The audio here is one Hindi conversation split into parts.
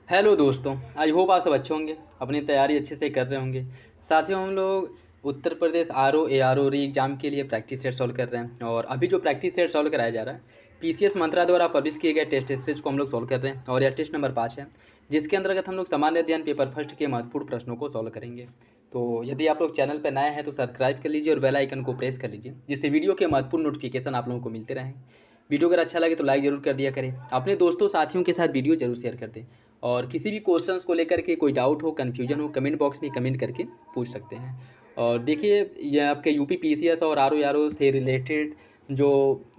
हेलो दोस्तों, आई होप आप सब अच्छे होंगे, अपनी तैयारी अच्छे से कर रहे होंगे। साथियों, हम लोग उत्तर प्रदेश आरओ एआरओ री एग्ज़ाम के लिए प्रैक्टिस सेट सॉल्व कर रहे हैं और अभी जो प्रैक्टिस सेट सॉल्व कराया जा रहा है पीसीएस मंत्रा द्वारा पब्लिश किए गए टेस्ट सीरीज को हम लोग सॉल्व कर रहे हैं और यह टेस्ट नंबर 5 है, जिसके अंतर्गत हम लोग सामान्य अध्ययन पेपर फर्स्ट के महत्वपूर्ण प्रश्नों को सॉल्व करेंगे। तो यदि आप लोग चैनल पर नए हैं तो सब्सक्राइब कर लीजिए और बेल आइकन को प्रेस कर लीजिए, जिससे वीडियो के महत्वपूर्ण नोटिफिकेशन आप लोगों को मिलते रहें। वीडियो अगर अच्छा लगे तो लाइक ज़रूर कर दिया करें, अपने दोस्तों साथियों के साथ वीडियो जरूर शेयर कर दें और किसी भी क्वेश्चंस को लेकर के कोई डाउट हो, कन्फ्यूजन हो, कमेंट बॉक्स में कमेंट करके पूछ सकते हैं। और देखिए, ये आपके यूपी पीसीएस और आरओ से रिलेटेड जो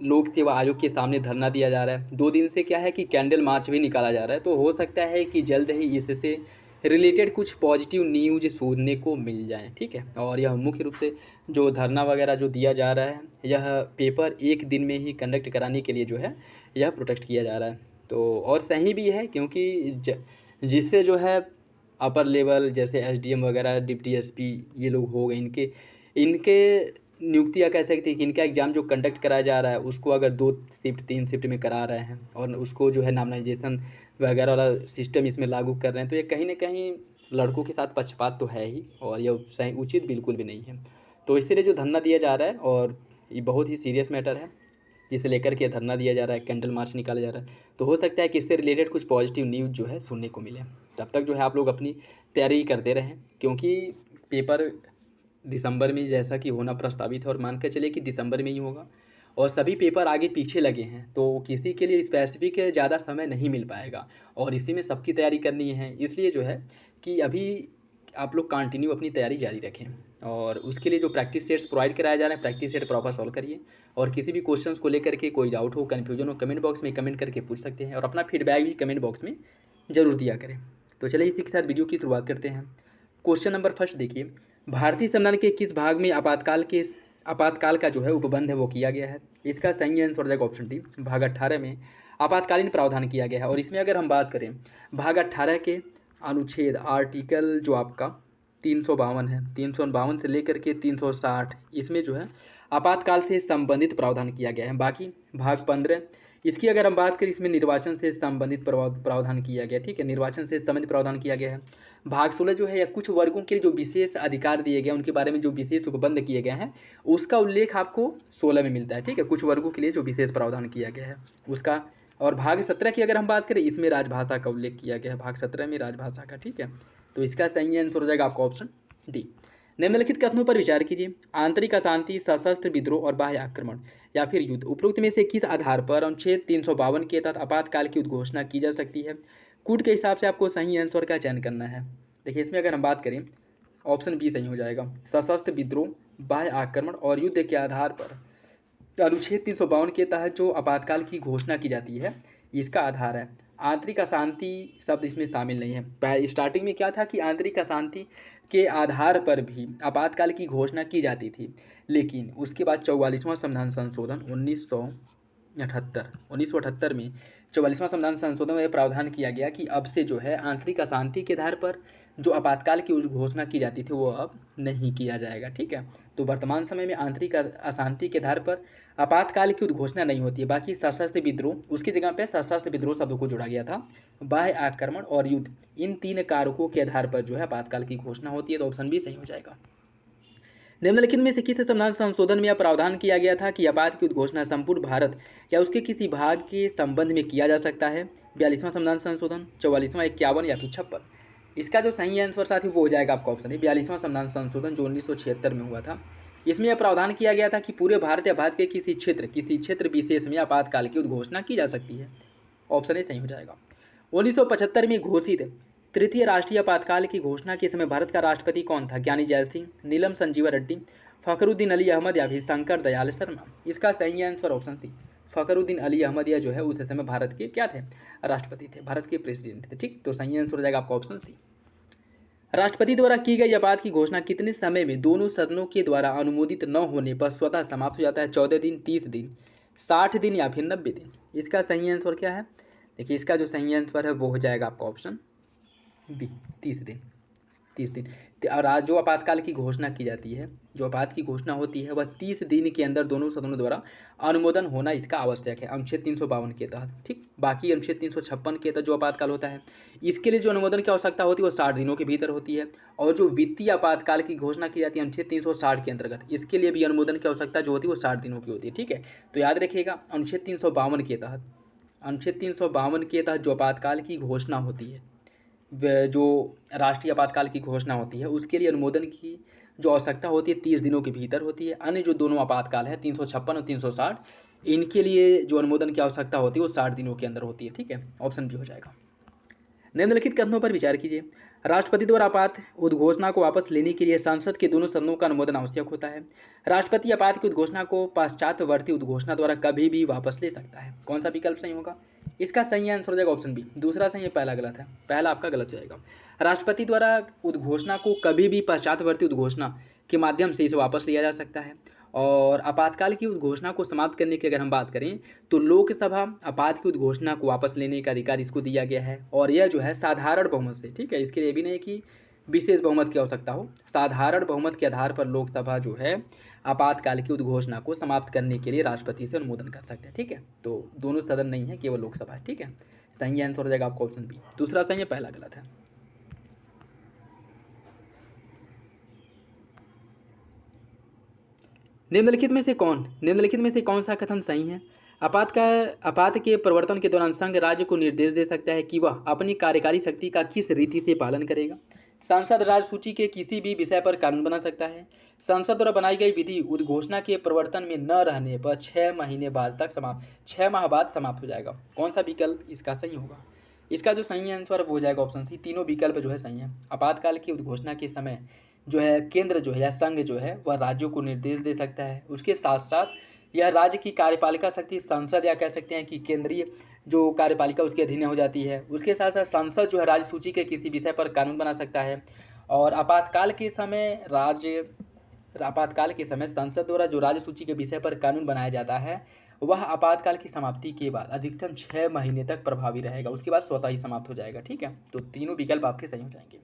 लोक सेवा आयोग के सामने धरना दिया जा रहा है 2 दिन से, क्या है कि कैंडल मार्च भी निकाला जा रहा है, तो हो सकता है कि जल्द ही इससे रिलेटेड कुछ पॉजिटिव न्यूज सुनने को मिल जाए। ठीक है, और यह मुख्य रूप से जो धरना वगैरह जो दिया जा रहा है, यह पेपर एक दिन में ही कंडक्ट कराने के लिए जो है यह प्रोटेस्ट किया जा रहा है। तो और सही भी है, क्योंकि जिससे जो है अपर लेवल जैसे एसडीएम वगैरह, डिप्टी एसपी, ये लोग हो गए, इनके इनके नियुक्ति या कह सकते हैं कि इनका एग्ज़ाम जो कंडक्ट कराया जा रहा है उसको अगर 2 शिफ्ट 3 शिफ्ट में करा रहे हैं और उसको जो है नॉमिनाइजेशन वगैरह वाला सिस्टम इसमें लागू कर रहे हैं, तो ये कहीं ना कहीं लड़कों के साथ पक्षपात तो है ही और ये सही उचित बिल्कुल भी नहीं है। तो इसीलिए जो धरना दिया जा रहा है, और ये बहुत ही सीरियस मैटर है जिसे लेकर के धरना दिया जा रहा है, कैंडल मार्च निकाला जा रहा है, तो हो सकता है कि इससे रिलेटेड कुछ पॉजिटिव न्यूज़ जो है सुनने को मिले। तब तक जो है आप लोग अपनी तैयारी करते रहें, क्योंकि पेपर दिसंबर में जैसा कि होना प्रस्तावित है और मान के चलिए कि दिसंबर में ही होगा और सभी पेपर आगे पीछे लगे हैं, तो किसी के लिए स्पेसिफिक ज़्यादा समय नहीं मिल पाएगा और इसी में सबकी तैयारी करनी है। इसलिए जो है कि अभी आप लोग कंटिन्यू अपनी तैयारी जारी रखें और उसके लिए जो प्रैक्टिस सेट्स प्रोवाइड कराए जा रहे हैं, प्रैक्टिस सेट प्रॉपर सॉल्व करिए और किसी भी क्वेश्चंस को लेकर के कोई डाउट हो, कन्फ्यूजन हो, कमेंट बॉक्स में कमेंट करके पूछ सकते हैं और अपना फीडबैक भी कमेंट बॉक्स में ज़रूर दिया करें। तो चलिए इसी के साथ वीडियो की शुरुआत करते हैं। क्वेश्चन नंबर फर्स्ट देखिए, भारतीय संविधान के किस भाग में आपातकाल का जो है उपबंध है वो किया गया है? इसका सही आंसर हो जाएगा ऑप्शन डी, भाग 18 में आपातकालीन प्रावधान किया गया है। और इसमें अगर हम बात करें भाग 18 के अनुच्छेद आर्टिकल जो आपका 352 है, 352 से लेकर के 360, इसमें जो है आपातकाल से संबंधित प्रावधान किया गया है। बाकी भाग 15, इसकी अगर हम बात करें, इसमें निर्वाचन से संबंधित प्रावधान किया गया। ठीक है, निर्वाचन से संबंधित प्रावधान किया गया है। भाग 16 जो है, या कुछ वर्गों के लिए जो विशेष अधिकार दिए गए उनके बारे में जो विशेष उपबंध किए गए हैं, उसका उल्लेख आपको 16 में मिलता है। ठीक है, कुछ वर्गों के लिए जो विशेष प्रावधान किया गया है उसका। और भाग 17 की अगर हम बात करें, इसमें राजभाषा का उल्लेख किया गया है, भाग 17 में राजभाषा का। ठीक है, तो इसका सही आंसर हो जाएगा आपका ऑप्शन डी। निम्नलिखित कथनों पर विचार कीजिए, आंतरिक अशांति, सशस्त्र विद्रोह और बाह्य आक्रमण या फिर युद्ध, उपरोक्त में से किस आधार पर अनुच्छेद 352 के तहत आपातकाल की उद्घोषणा की जा सकती है? कूट के हिसाब से आपको सही आंसर का चयन करना है। देखिए, इसमें अगर हम बात करें, ऑप्शन बी सही हो जाएगा, सशस्त्र विद्रोह, बाह्य आक्रमण और युद्ध के आधार पर अनुच्छेद 352 के तहत जो आपातकाल की घोषणा की जाती है, इसका आधार है। आंतरिक अशांति शब्द इसमें शामिल नहीं है। स्टार्टिंग में क्या था कि आंतरिक अशांति के आधार पर भी आपातकाल की घोषणा की जाती थी, लेकिन उसके बाद 44वां संविधान संशोधन 1978 में 44वां संविधान संशोधन में प्रावधान किया गया कि अब से जो है आंतरिक अशांति के आधार पर जो आपातकाल की घोषणा की जाती थी वो अब नहीं किया जाएगा। ठीक है, तो वर्तमान समय में आंतरिक अशांति के आधार पर आपातकाल की उद्घोषणा नहीं होती है। बाकी सशस्त्र विद्रोह, उसकी जगह पे सशस्त्र विद्रोह शब्द को जोड़ा गया था। बाह्य आक्रमण और युद्ध, इन 3 कारकों के आधार पर जो है आपातकाल की घोषणा होती है, तो ऑप्शन बी सही हो जाएगा। निम्नलिखित में से किस संविधान संशोधन में यह प्रावधान किया गया था कि आपात की उद्घोषणा संपूर्ण भारत या उसके किसी भाग के संबंध में किया जा सकता है? 42वां संविधान संशोधन, 44वां, 51 या फिर 56? इसका जो सही आंसर साथी वो हो जाएगा आपका ऑप्शन है 42वां संविधान संशोधन, जो 1976 में हुआ था। इसमें यह प्रावधान किया गया था कि पूरे भारत या भारत के किसी क्षेत्र विशेष में आपातकाल की उद्घोषणा की जा सकती है। ऑप्शन ए सही हो जाएगा। 1975 में घोषित तृतीय राष्ट्रीय आपातकाल की घोषणा के समय भारत का राष्ट्रपति कौन था? ज्ञानी जैल सिंह, नीलम संजीवा रेड्डी, फखरुद्दीन अली अहमद या फिर शंकर दयाल शर्मा? इसका सही answer option C, Fakhruddin Ali Ahmed या जो है उस समय भारत के क्या थे? राष्ट्रपति थे, भारत के प्रेसिडेंट थे। ठीक, तो सही आंसर हो जाएगा आपका ऑप्शन सी। राष्ट्रपति द्वारा की गई आपात की घोषणा कितने समय में दोनों सदनों के द्वारा अनुमोदित न होने पर स्वतः समाप्त हो जाता है? 14 दिन, 30 दिन, 60 दिन या फिर 90 दिन? इसका सही आंसर क्या है? देखिए, इसका जो सही आंसर है वो हो जाएगा आपका ऑप्शन बी, 30 दिन। 30 दिन। और आज जो आपातकाल की घोषणा की जाती है, जो आपात की घोषणा होती है, वह 30 दिन के अंदर दोनों सदनों द्वारा अनुमोदन होना इसका आवश्यक है, अनुच्छेद 352 के तहत। ठीक, बाकी अनुच्छेद 356 के तहत जो आपातकाल होता है, इसके लिए जो अनुमोदन की आवश्यकता होती है वो 60 दिनों के भीतर होती है। और जो वित्तीय आपातकाल की घोषणा की जाती है अनुच्छेद 360 के अंतर्गत, इसके लिए भी अनुमोदन की आवश्यकता जो होती है वो 60 दिनों की होती है। ठीक है, तो याद रखिएगा, अनुच्छेद 352 के तहत, अनुच्छेद 352 के तहत जो आपातकाल की घोषणा होती है, जो राष्ट्रीय आपातकाल की घोषणा होती है, उसके लिए अनुमोदन की जो आवश्यकता होती है 30 दिनों के भीतर होती है। अन्य जो दोनों आपातकाल है 356 और 360, इनके लिए जो अनुमोदन की आवश्यकता होती है वो 60 दिनों के अंदर होती है। ठीक है, ऑप्शन बी हो जाएगा। निम्नलिखित कथनों पर विचार कीजिए। राष्ट्रपति द्वारा आपात उद्घोषणा को वापस लेने के लिए संसद के दोनों सदनों का अनुमोदन आवश्यक होता है। राष्ट्रपति आपात की उद्घोषणा को पश्चातवर्ती उद्घोषणा द्वारा कभी भी वापस ले सकता है। कौन सा विकल्प सही होगा? इसका सही आंसर हो जाएगा ऑप्शन बी। दूसरा सही है, पहला गलत है। पहला आपका गलत हो जाएगा। राष्ट्रपति द्वारा उद्घोषणा को कभी भी पश्चातवर्ती उद्घोषणा के माध्यम से इसे वापस लिया जा सकता है। और आपातकाल की उद्घोषणा को समाप्त करने की अगर हम बात करें तो लोकसभा आपात की उद्घोषणा को वापस लेने का अधिकार इसको दिया गया है, और यह जो है साधारण बहुमत से। ठीक है, इसके लिए भी नहीं कि विशेष बहुमत की आवश्यकता हो, साधारण बहुमत के आधार पर लोकसभा जो है आपातकाल की उद्घोषणा को समाप्त करने के लिए राष्ट्रपति से अनुमोदन कर सकते हैं। ठीक है, तो दोनों सदन नहीं है, केवल लोकसभा है। ठीक है, सही आंसर हो जाएगा आपका ऑप्शन बी। दूसरा सही है, पहला गलत है। निम्नलिखित में से कौन सा कथन सही है? आपात के प्रवर्तन के दौरान संघ राज्य को निर्देश दे सकता है कि वह अपनी कार्यकारी शक्ति का किस रीति से पालन करेगा। संसद राज्य सूची के किसी भी विषय पर कानून बना सकता है। संसद द्वारा बनाई गई विधि उद्घोषणा के प्रवर्तन में न रहने पर 6 माह बाद समाप्त हो जाएगा। कौन सा विकल्प इसका सही होगा? इसका जो सही आंसर वो हो जाएगा ऑप्शन सी। तीनों विकल्प जो है सही है। आपातकाल की उद्घोषणा के समय जो है केंद्र जो है या संघ जो है वह राज्यों को निर्देश दे सकता है। उसके साथ साथ यह राज्य की कार्यपालिका शक्ति संसद या कह सकते हैं कि केंद्रीय जो कार्यपालिका उसके अधीन हो जाती है। उसके साथ साथ संसद जो है राज्य सूची के किसी विषय पर कानून बना सकता है। और आपातकाल के समय संसद द्वारा जो राज्य सूची के विषय पर कानून बनाया जाता है वह आपातकाल की समाप्ति के बाद अधिकतम 6 महीने तक प्रभावी रहेगा, उसके बाद स्वतः ही समाप्त हो जाएगा। ठीक है, तो तीनों विकल्प आपके सही हो जाएंगे।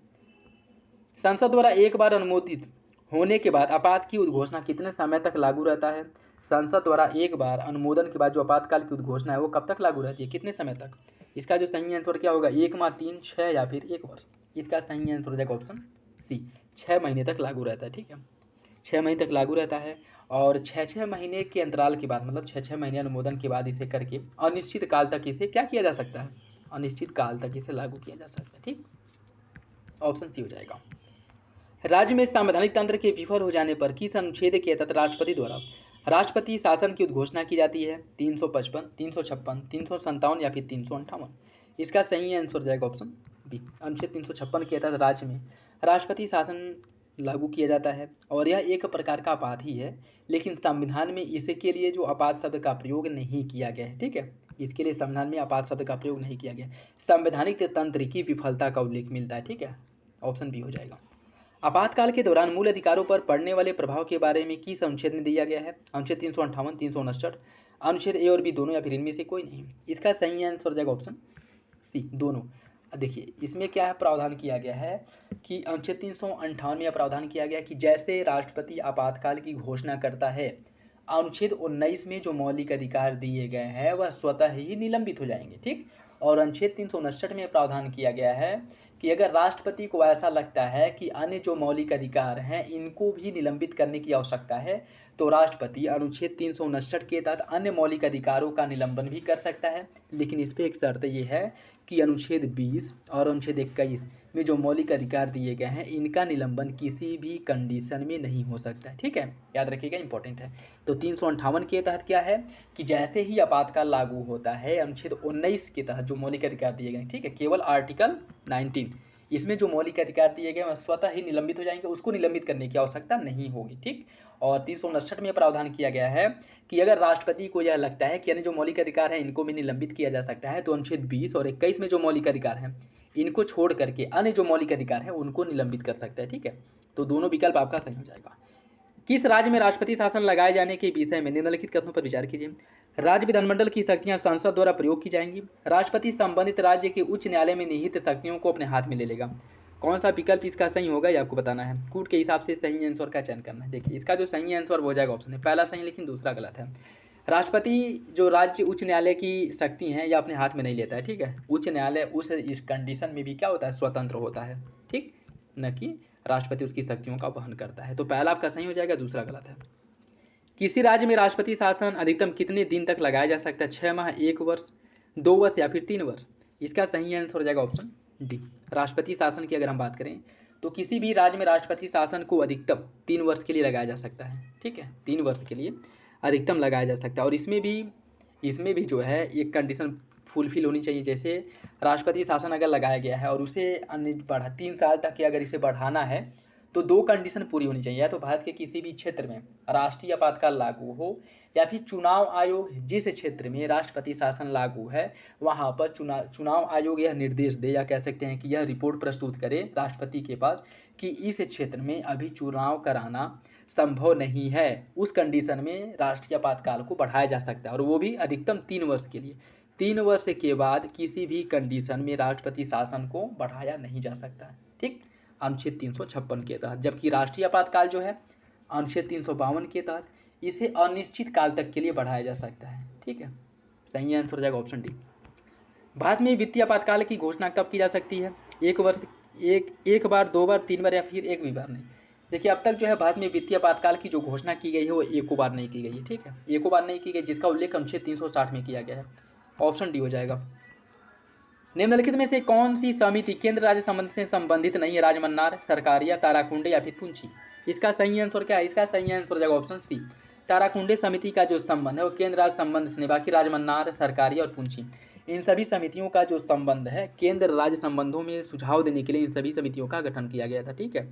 संसद द्वारा एक बार अनुमोदित होने के बाद आपात की उद्घोषणा कितने समय तक लागू रहता है? संसद द्वारा एक बार अनुमोदन के बाद जो आपातकाल की उद्घोषणा है वो कब तक लागू रहती है, कितने समय तक? इसका जो सही आंसर क्या होगा? 1 माह, 3, 6 या फिर 1 वर्ष। इसका सही आंसर हो जाएगा ऑप्शन सी, 6 महीने तक लागू रहता है। ठीक है, 6 महीने तक लागू रहता है। और 6 महीने के अंतराल के बाद, मतलब 6 महीने अनुमोदन के बाद इसे करके अनिश्चित काल तक इसे क्या किया जा सकता है? अनिश्चित काल तक इसे लागू किया जा सकता है। ठीक, ऑप्शन सी हो जाएगा। राज्य में संवैधानिक तंत्र के विफल हो जाने पर किस अनुच्छेद के तहत राष्ट्रपति द्वारा राष्ट्रपति शासन की उद्घोषणा की जाती है? 355, 356, 357 या फिर 358? इसका सही आंसर हो जाएगा ऑप्शन बी। अनुच्छेद 356 के तहत राज्य में राष्ट्रपति शासन लागू किया जाता है, और यह एक प्रकार का आपात ही है, लेकिन संविधान में इसके लिए जो आपात शब्द का प्रयोग नहीं किया गया है। ठीक है, इसके लिए संविधान में आपात शब्द का प्रयोग नहीं किया गया। संवैधानिक तंत्र की विफलता का उल्लेख मिलता है। ठीक है, ऑप्शन बी हो जाएगा। आपातकाल के दौरान मूल अधिकारों पर पड़ने वाले प्रभाव के बारे में किस अनुच्छेद में दिया गया है? अनुच्छेद 358, 359, अनुच्छेद ए और बी दोनों या फिर इनमें से कोई नहीं? इसका सही आंसर हो जाएगा ऑप्शन सी, दोनों। देखिए इसमें क्या है, प्रावधान किया गया है कि अनुच्छेद 358 में प्रावधान किया गया कि जैसे राष्ट्रपति आपातकाल की घोषणा करता है, अनुच्छेद 19 में जो मौलिक अधिकार दिए गए हैं वह स्वतः ही निलंबित हो जाएंगे। ठीक, और अनुच्छेद 359 में प्रावधान किया गया है कि अगर राष्ट्रपति को ऐसा लगता है कि अन्य जो मौलिक अधिकार हैं इनको भी निलंबित करने की आवश्यकता है, तो राष्ट्रपति अनुच्छेद 359 के तहत अन्य मौलिक अधिकारों का निलंबन भी कर सकता है। लेकिन इस पर एक शर्त ये है कि अनुच्छेद 20 और अनुच्छेद 21 में जो मौलिक अधिकार दिए गए हैं इनका निलंबन किसी भी कंडीशन में नहीं हो सकता है। ठीक है, याद रखिएगा, इंपॉर्टेंट है। तो 358 के तहत क्या है कि जैसे ही आपातकाल लागू होता है, अनुच्छेद 19 के तहत जो मौलिक अधिकार दिए गए, ठीक है, केवल आर्टिकल 19 इसमें जो मौलिक अधिकार दिए गए वह स्वतः ही निलंबित हो जाएंगे, उसको निलंबित करने की आवश्यकता नहीं होगी। ठीक, और 359 में प्रावधान किया गया है कि अगर राष्ट्रपति को यह लगता है कि अन्य जो मौलिक अधिकार हैं इनको भी निलंबित किया जा सकता है, तो अनुच्छेद 20 और 21 में जो मौलिक अधिकार हैं इनको छोड़ करके अन्य जो मौलिक अधिकार हैं उनको निलंबित कर सकता है। ठीक है, तो दोनों विकल्प आपका सही हो जाएगा। किस राज्य में राष्ट्रपति शासन लगाए जाने के विषय में निम्नलिखित कथनों पर विचार कीजिए। राज्य विधानमंडल की शक्तियां संसद द्वारा प्रयोग की जाएंगी। राष्ट्रपति संबंधित राज्य के उच्च न्यायालय में निहित शक्तियों को अपने हाथ में ले लेगा। कौन सा विकल्प इसका सही होगा ये आपको बताना है। कूट के हिसाब से सही आंसर का चयन करना है। देखिए इसका जो सही आंसर वो हो जाएगा ऑप्शन है पहला सही, लेकिन दूसरा गलत है। राष्ट्रपति जो राज्य उच्च न्यायालय की शक्ति है या अपने हाथ में नहीं लेता है, ठीक है। उच्च न्यायालय उस इस कंडीशन में भी क्या होता है, स्वतंत्र होता है, ठीक, न कि राष्ट्रपति उसकी शक्तियों का वहन करता है। तो पहला आपका सही हो जाएगा, दूसरा गलत है। किसी राज्य में राष्ट्रपति शासन अधिकतम कितने दिन तक लगाया जा सकता है, 6 माह, 1 वर्ष, 2 वर्ष या फिर 3 वर्ष। इसका सही आंसर हो जाएगा ऑप्शन डी। राष्ट्रपति शासन की अगर हम बात करें तो किसी भी राज्य में राष्ट्रपति शासन को अधिकतम 3 वर्ष के लिए लगाया जा सकता है, ठीक है। 3 वर्ष के लिए अधिकतम लगाया जा सकता है। और इसमें भी जो है एक कंडीशन फुलफिल होनी चाहिए। जैसे राष्ट्रपति शासन अगर लगाया गया है और उसे अन्य 3 साल तक के अगर इसे बढ़ाना है तो 2 कंडीशन पूरी होनी चाहिए। या तो भारत के किसी भी क्षेत्र में राष्ट्रीय आपातकाल लागू हो, या फिर चुनाव आयोग जिस क्षेत्र में राष्ट्रपति शासन लागू है वहाँ पर चुनाव आयोग यह निर्देश दे, या कह सकते हैं कि यह रिपोर्ट प्रस्तुत करे राष्ट्रपति के पास कि इस क्षेत्र में अभी चुनाव कराना संभव नहीं है। उस कंडीशन में राष्ट्रीय आपातकाल को बढ़ाया जा सकता है, और वो भी अधिकतम 3 वर्ष के लिए। 3 वर्ष के बाद किसी भी कंडीशन में राष्ट्रपति शासन को बढ़ाया नहीं जा सकता है, ठीक, अनुच्छेद 356 के तहत। जबकि राष्ट्रीय आपातकाल जो है अनुच्छेद 352 के तहत इसे अनिश्चित काल तक के लिए बढ़ाया जा सकता है, ठीक है। सही आंसर हो जाएगा ऑप्शन डी। भारत में वित्तीय आपातकाल की घोषणा कब की जा सकती है, 1 वर्ष, एक बार, 2 बार, 3 बार या फिर एक भी बार नहीं। देखिए अब तक जो है भारत में वित्तीय आपातकाल की जो घोषणा की गई है वो एको बार नहीं की गई है, ठीक है। एको बार नहीं की गई, जिसका उल्लेख अनुच्छेद 360 में किया गया है। ऑप्शन डी हो जाएगा। निम्नलिखित में से कौन सी समिति केंद्र राज्य संबंध से संबंधित नहीं है, राजमन्नार, सरकारिया, ताराकुंडे या फिर पुंछी। इसका सही आंसर क्या है, इसका सही आंसर हो जाएगा ऑप्शन सी। ताराकुंडे समिति का जो संबंध है वो केंद्र राज्य संबंध से नहीं, बाकी राजमन्नार, सरकारिया और पुंछी, इन सभी समितियों का जो संबंध है केंद्र राज्य संबंधों में सुझाव देने के लिए इन सभी समितियों का गठन किया गया था, ठीक है।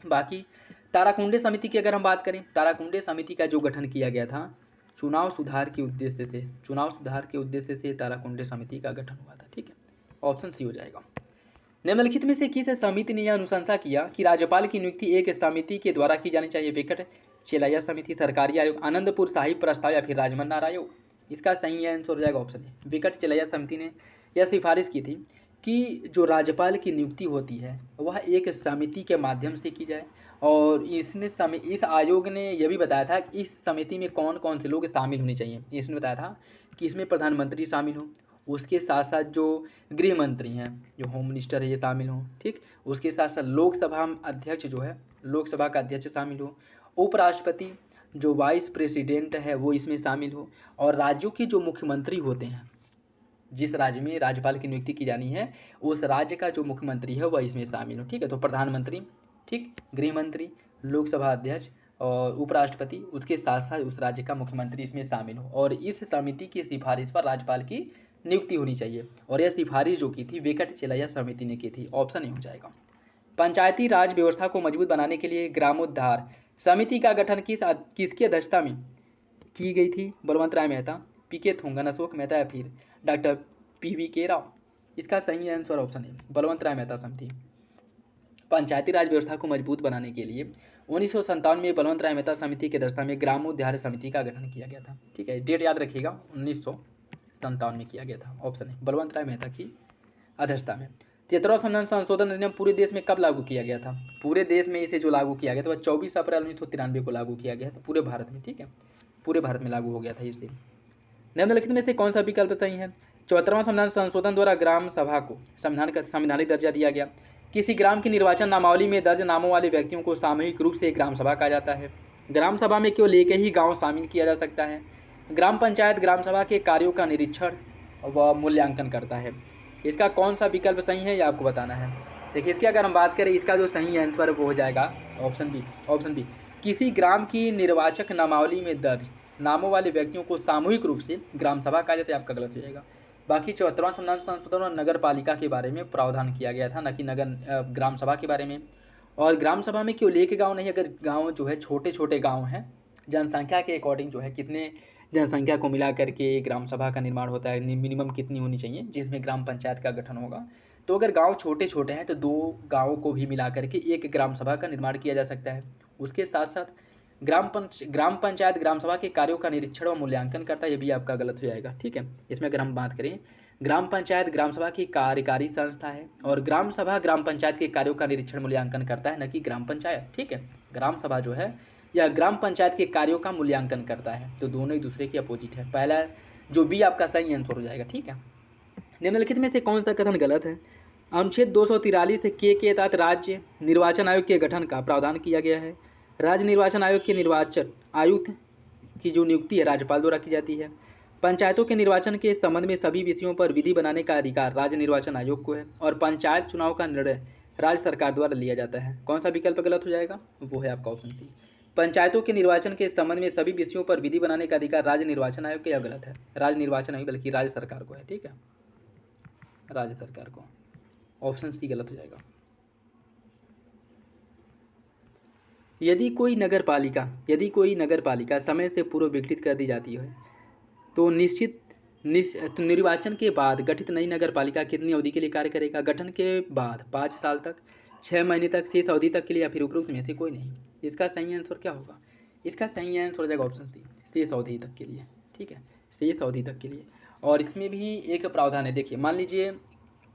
बाकी ताराकुंडे समिति की अगर हम बात करें, ताराकुंडे समिति का जो गठन किया गया था चुनाव सुधार के उद्देश्य से ताराकुंडे समिति का गठन हुआ था, ठीक है। ऑप्शन सी हो जाएगा। निम्नलिखित में से किस समिति ने यह अनुशंसा किया कि राज्यपाल की नियुक्ति एक समिति के द्वारा की जानी चाहिए, विकट चेलैया समिति, सरकारी आयोग, आनंदपुर साहिब प्रस्ताव या फिर राजमन्नार आयोग। इसका सही आंसर हो जाएगा ऑप्शन ए। विकट चेलैया समिति ने यह सिफारिश की थी कि जो राज्यपाल की नियुक्ति होती है वह एक समिति के माध्यम से की जाए, और इस आयोग ने यह भी बताया था कि इस समिति में कौन कौन से लोग शामिल होने चाहिए। इसने बताया था कि इसमें प्रधानमंत्री शामिल हो, उसके साथ साथ जो गृह मंत्री हैं, जो होम मिनिस्टर है, ये शामिल हों, ठीक। उसके साथ साथ लोकसभा अध्यक्ष जो है, लोकसभा का अध्यक्ष शामिल हो, उपराष्ट्रपति जो वाइस प्रेसिडेंट है वो इसमें शामिल हो, और राज्यों के जो मुख्यमंत्री होते हैं, जिस राज्य में राज्यपाल की नियुक्ति की जानी है उस राज्य का जो मुख्यमंत्री है वह इसमें शामिल हो, ठीक है। तो प्रधानमंत्री, ठीक, गृह मंत्री, लोकसभा अध्यक्ष और उपराष्ट्रपति, उसके साथ साथ उस राज्य का मुख्यमंत्री इसमें शामिल हो, और इस समिति की सिफारिश पर राज्यपाल की नियुक्ति होनी चाहिए। और यह सिफारिश जो की थी विकट चेलैया समिति ने की थी। ऑप्शन ए हो जाएगा। पंचायती राज व्यवस्था को मजबूत बनाने के लिए ग्रामोद्धार समिति का गठन किसकी अध्यक्षता में की गई थी, बलवंत राय मेहता, पी.के. थोंगन, अशोक मेहता या फिर डॉक्टर पी.वी.के. राव। इसका सही आंसर ऑप्शन है बलवंत राय मेहता समिति। पंचायती राज व्यवस्था को मजबूत बनाने के लिए 1957 में बलवंत राय मेहता समिति की अध्यक्षता में ग्रामोद्धार समिति का गठन किया गया था, ठीक है। डेट याद रखिएगा, 1957 में किया गया था। ऑप्शन है बलवंत राय मेहता की अध्यक्षता में। 73वां संशोधन अधिनियम पूरे देश में कब लागू किया गया था, पूरे देश में इसे जो लागू किया गया था वह 24 अप्रैल 1993 को लागू किया गया था पूरे भारत में, ठीक है। पूरे भारत में लागू हो गया था इस दिन। निम्नलिखित में से कौन सा विकल्प सही है, 74वां संविधान संशोधन द्वारा ग्राम सभा को संवैधानिक दर्जा दिया गया। किसी ग्राम की निर्वाचन नामावली में दर्ज नामों वाले व्यक्तियों को सामूहिक रूप से ग्राम सभा कहा जाता है। ग्राम सभा में केवल एक ही गाँव शामिल किया जा सकता है। ग्राम पंचायत ग्राम सभा के कार्यों का निरीक्षण व मूल्यांकन करता है। इसका कौन सा विकल्प सही है यह आपको बताना है। देखिए इसकी अगर हम बात करें, इसका जो सही आंसर वो हो जाएगा ऑप्शन बी। किसी ग्राम की निर्वाचक नामावली में दर्ज नामों वाले व्यक्तियों को सामूहिक रूप से ग्राम सभा कहा जाता है, आपका गलत हो जाएगा। बाकी 74वां संविधान संशोधन और नगर पालिका के बारे में प्रावधान किया गया था, न कि ग्राम सभा के बारे में। और ग्राम सभा में केवल एक गाँव नहीं, अगर गाँव जो है छोटे छोटे गाँव हैं, जनसंख्या के अकॉर्डिंग जो है कितने जनसंख्या को मिला करके ग्राम सभा का निर्माण होता है, मिनिमम कितनी होनी चाहिए जिसमें ग्राम पंचायत का गठन होगा। तो अगर गांव छोटे छोटे हैं तो 2 गांवों को भी मिला करके एक ग्राम सभा का निर्माण किया जा सकता है। उसके साथ साथ ग्राम पंचायत ग्राम सभा के कार्यों का निरीक्षण और मूल्यांकन करता है, ये भी आपका गलत हो जाएगा, ठीक है। इसमें अगर हम बात करें ग्राम पंचायत ग्राम सभा की कार्यकारी संस्था है और ग्राम सभा ग्राम पंचायत के कार्यों का निरीक्षण मूल्यांकन करता है, न कि ग्राम पंचायत। ठीक है, ग्राम सभा जो है या ग्राम पंचायत के कार्यों का मूल्यांकन करता है। तो दोनों एक दूसरे के अपोजिट है। पहला जो बी आपका सही आंसर हो जाएगा। ठीक है, निम्नलिखित में से कौन सा कथन गलत है? अनुच्छेद 243 के तहत राज्य निर्वाचन आयोग के गठन का प्रावधान किया गया है। राज्य निर्वाचन आयोग के निर्वाचन आयुक्त की जो नियुक्ति है राज्यपाल द्वारा की जाती है। पंचायतों के निर्वाचन के संबंध में सभी विषयों पर विधि बनाने का अधिकार राज्य निर्वाचन आयोग को है और पंचायत चुनाव का निर्णय राज्य सरकार द्वारा लिया जाता है। कौन सा विकल्प गलत हो जाएगा? वो है आपका ऑप्शन सी। पंचायतों के निर्वाचन के संबंध में सभी विषयों पर विधि बनाने का अधिकार राज्य निर्वाचन आयोग को, यह गलत है। राज्य निर्वाचन आयोग बल्कि राज्य सरकार को है। ठीक है, राज्य सरकार को। ऑप्शन सी गलत हो जाएगा। यदि कोई नगर पालिका समय से पूर्व विघटित कर दी जाती है तो तो निर्वाचन के बाद गठित नई नगर पालिका कितनी अवधि के लिए कार्य करेगा? गठन के बाद 5 साल तक, 6 महीने तक, शेष अवधि तक के लिए, या फिर उपरोक्त में से कोई नहीं। इसका सही आंसर क्या होगा? इसका सही आंसर हो जाएगा ऑप्शन सी, शेष अवधि तक के लिए। ठीक है, शेष अवधि तक के लिए। और इसमें भी एक प्रावधान है। देखिए, मान लीजिए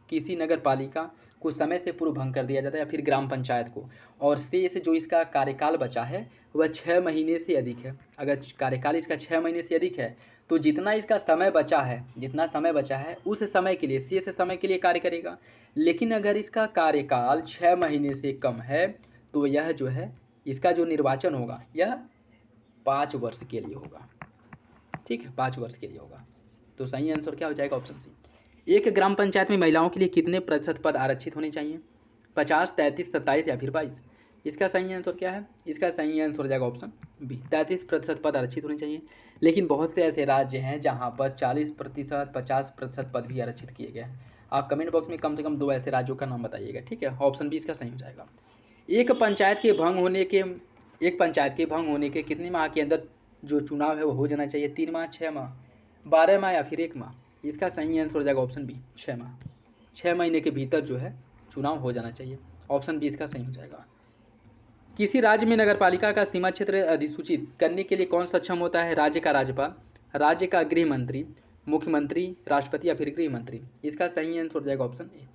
किसी नगर पालिका को समय से पूर्व भंग कर दिया जाता है या फिर ग्राम पंचायत को, और शेष जो इसका कार्यकाल बचा है वह 6 महीने से अधिक है। अगर कार्यकाल इसका 6 महीने से अधिक है तो जितना समय बचा है उस समय के लिए, शेष समय के लिए कार्य करेगा। लेकिन अगर इसका कार्यकाल 6 महीने से कम है तो यह जो है इसका जो निर्वाचन होगा यह 5 वर्ष के लिए होगा। ठीक है, 5 वर्ष के लिए होगा। तो सही आंसर क्या हो जाएगा? Option C. एक ग्राम पंचायत में महिलाओं के लिए कितने प्रतिशत पद आरक्षित होने चाहिए? 50, 33, 27 या फिर 22? इसका सही आंसर क्या है? इसका सही आंसर हो जाएगा ऑप्शन बी, 33% पद आरक्षित होने चाहिए। लेकिन बहुत से ऐसे राज्य हैं जहां पर 40%, 50% पद भी आरक्षित किए गए हैं। आप कमेंट बॉक्स में कम से कम 2 ऐसे राज्यों का नाम बताइएगा। ठीक है, ऑप्शन बी इसका सही हो जाएगा। एक पंचायत के भंग होने के कितने माह के अंदर जो चुनाव है वो हो जाना चाहिए? 3 माह, 6 माह, 12 माह या फिर 1 माह? इसका सही आंसर हो जाएगा ऑप्शन बी, 6 माह। 6 महीने के भीतर जो है चुनाव हो जाना चाहिए। ऑप्शन बी इसका सही हो जाएगा। किसी राज्य में नगरपालिका का सीमा क्षेत्र अधिसूचित करने के लिए कौन सक्षम होता है? राज्य का राज्यपाल, राज्य का गृह मंत्री, मुख्यमंत्री, राष्ट्रपति या फिर गृह मंत्री? इसका सही आंसर हो जाएगा ऑप्शन ए,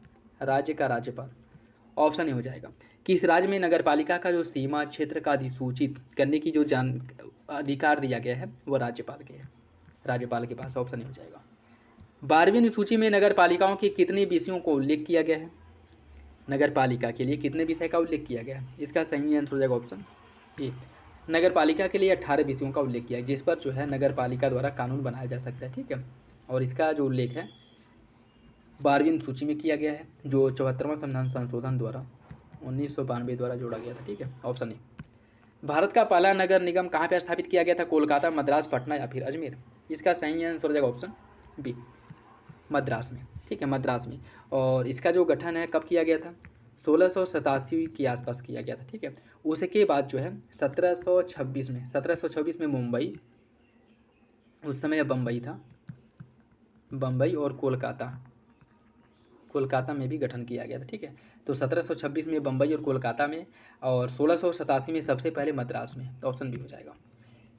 राज्य का राज्यपाल। ऑप्शन ए हो जाएगा। किस राज्य में नगरपालिका का जो सीमा क्षेत्र का अधिसूचित करने की जो अधिकार दिया गया है वो राज्यपाल के पास। ऑप्शन ए हो जाएगा। 12वीं अनुसूची में नगर पालिकाओं के कितने विषयों को उल्लेख किया गया है? नगर पालिका के लिए कितने विषय का उल्लेख किया गया है? इसका सही आंसर हो जाएगा ऑप्शन ए, नगर पालिका के लिए 18 विषयों का उल्लेख किया है जिस पर जो है नगर पालिका द्वारा कानून बनाया जा सकता है। ठीक है, और इसका जो उल्लेख है 12वीं अनुसूची में किया गया है जो 74वां संविधान संशोधन द्वारा 1992 द्वारा जोड़ा गया था। ठीक है, ऑप्शन ए। भारत का पहला नगर निगम कहाँ पर स्थापित किया गया था? कोलकाता, मद्रास, पटना या फिर अजमेर? इसका सही आंसर हो जाएगा ऑप्शन बी, मद्रास में। ठीक है, मद्रास में। और इसका जो गठन है कब किया गया था? 1687 के आसपास किया गया था। ठीक है, उसके बाद जो है 1726 में मुंबई, उस समय बम्बई था, बम्बई और कोलकाता में भी गठन किया गया था। ठीक है, तो 1726 में बम्बई और कोलकाता में, और 1687 में सबसे पहले मद्रास में। तो ऑप्शन बी हो जाएगा।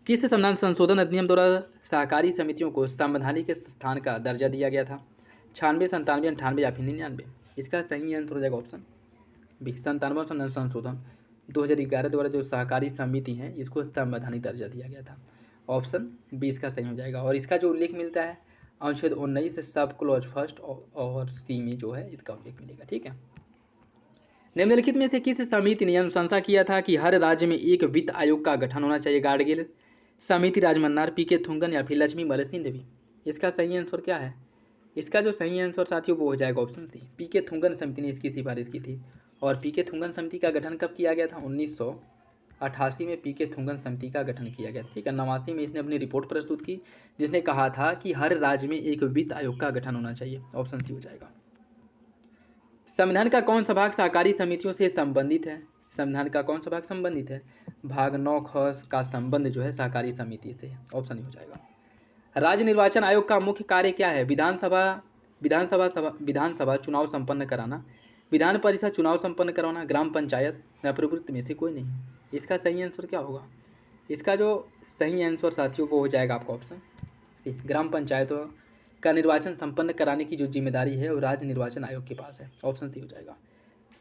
किस संविधान संशोधन अधिनियम द्वारा सहकारी समितियों को संवैधानिक स्थान का दर्जा दिया गया था? 96, 97, 98 या फिर 99? इसका सही आंसर हो जाएगा ऑप्शन बी, 97वां संविधान संशोधन 2011 द्वारा जो सहकारी समिति है इसको संवैधानिक दर्जा दिया गया था। ऑप्शन बी इसका सही हो जाएगा। और इसका जो उल्लेख मिलता है अनुच्छेद 19 सब क्लॉज फर्स्ट और सी में जो है इसका उल्लेख मिलेगा। ठीक है, निम्नलिखित में से किस समिति ने अनुशंसा किया था कि हर राज्य में एक वित्त आयोग का गठन होना चाहिए? गाडगिल समिति, राजमन्नार, पीके थुंगन या फिर लक्ष्मी मल सिंधवी? इसका सही आंसर क्या है? इसका जो सही आंसर साथियों वो हो जाएगा ऑप्शन सी, पीके थुंगन समिति ने इसकी सिफारिश की थी। और पीके थुंगन समिति का गठन कब किया गया था? 1988 में पीके थुंगन समिति का गठन किया गया। ठीक है, 89 में इसने अपनी रिपोर्ट प्रस्तुत की जिसने कहा था कि हर राज्य में एक वित्त आयोग का गठन होना चाहिए। ऑप्शन सी हो जाएगा। संविधान का कौन सा भाग सहकारी समितियों से संबंधित है? संविधान का कौन सा भाग संबंधित है? भाग 9 ख का संबंध जो है सहकारी समिति से। ऑप्शन हो जाएगा। राज्य निर्वाचन आयोग का मुख्य कार्य क्या है? विधानसभा चुनाव संपन्न कराना, विधान परिषद चुनाव संपन्न करवाना, ग्राम पंचायत या प्रवृत्ति में से कोई नहीं? इसका सही आंसर क्या होगा? इसका जो सही आंसर साथियों वो हो जाएगा आपका ऑप्शन सी, ग्राम पंचायतों का निर्वाचन संपन्न कराने की जो जिम्मेदारी है वो राज्य निर्वाचन आयोग के पास है। ऑप्शन सी हो जाएगा।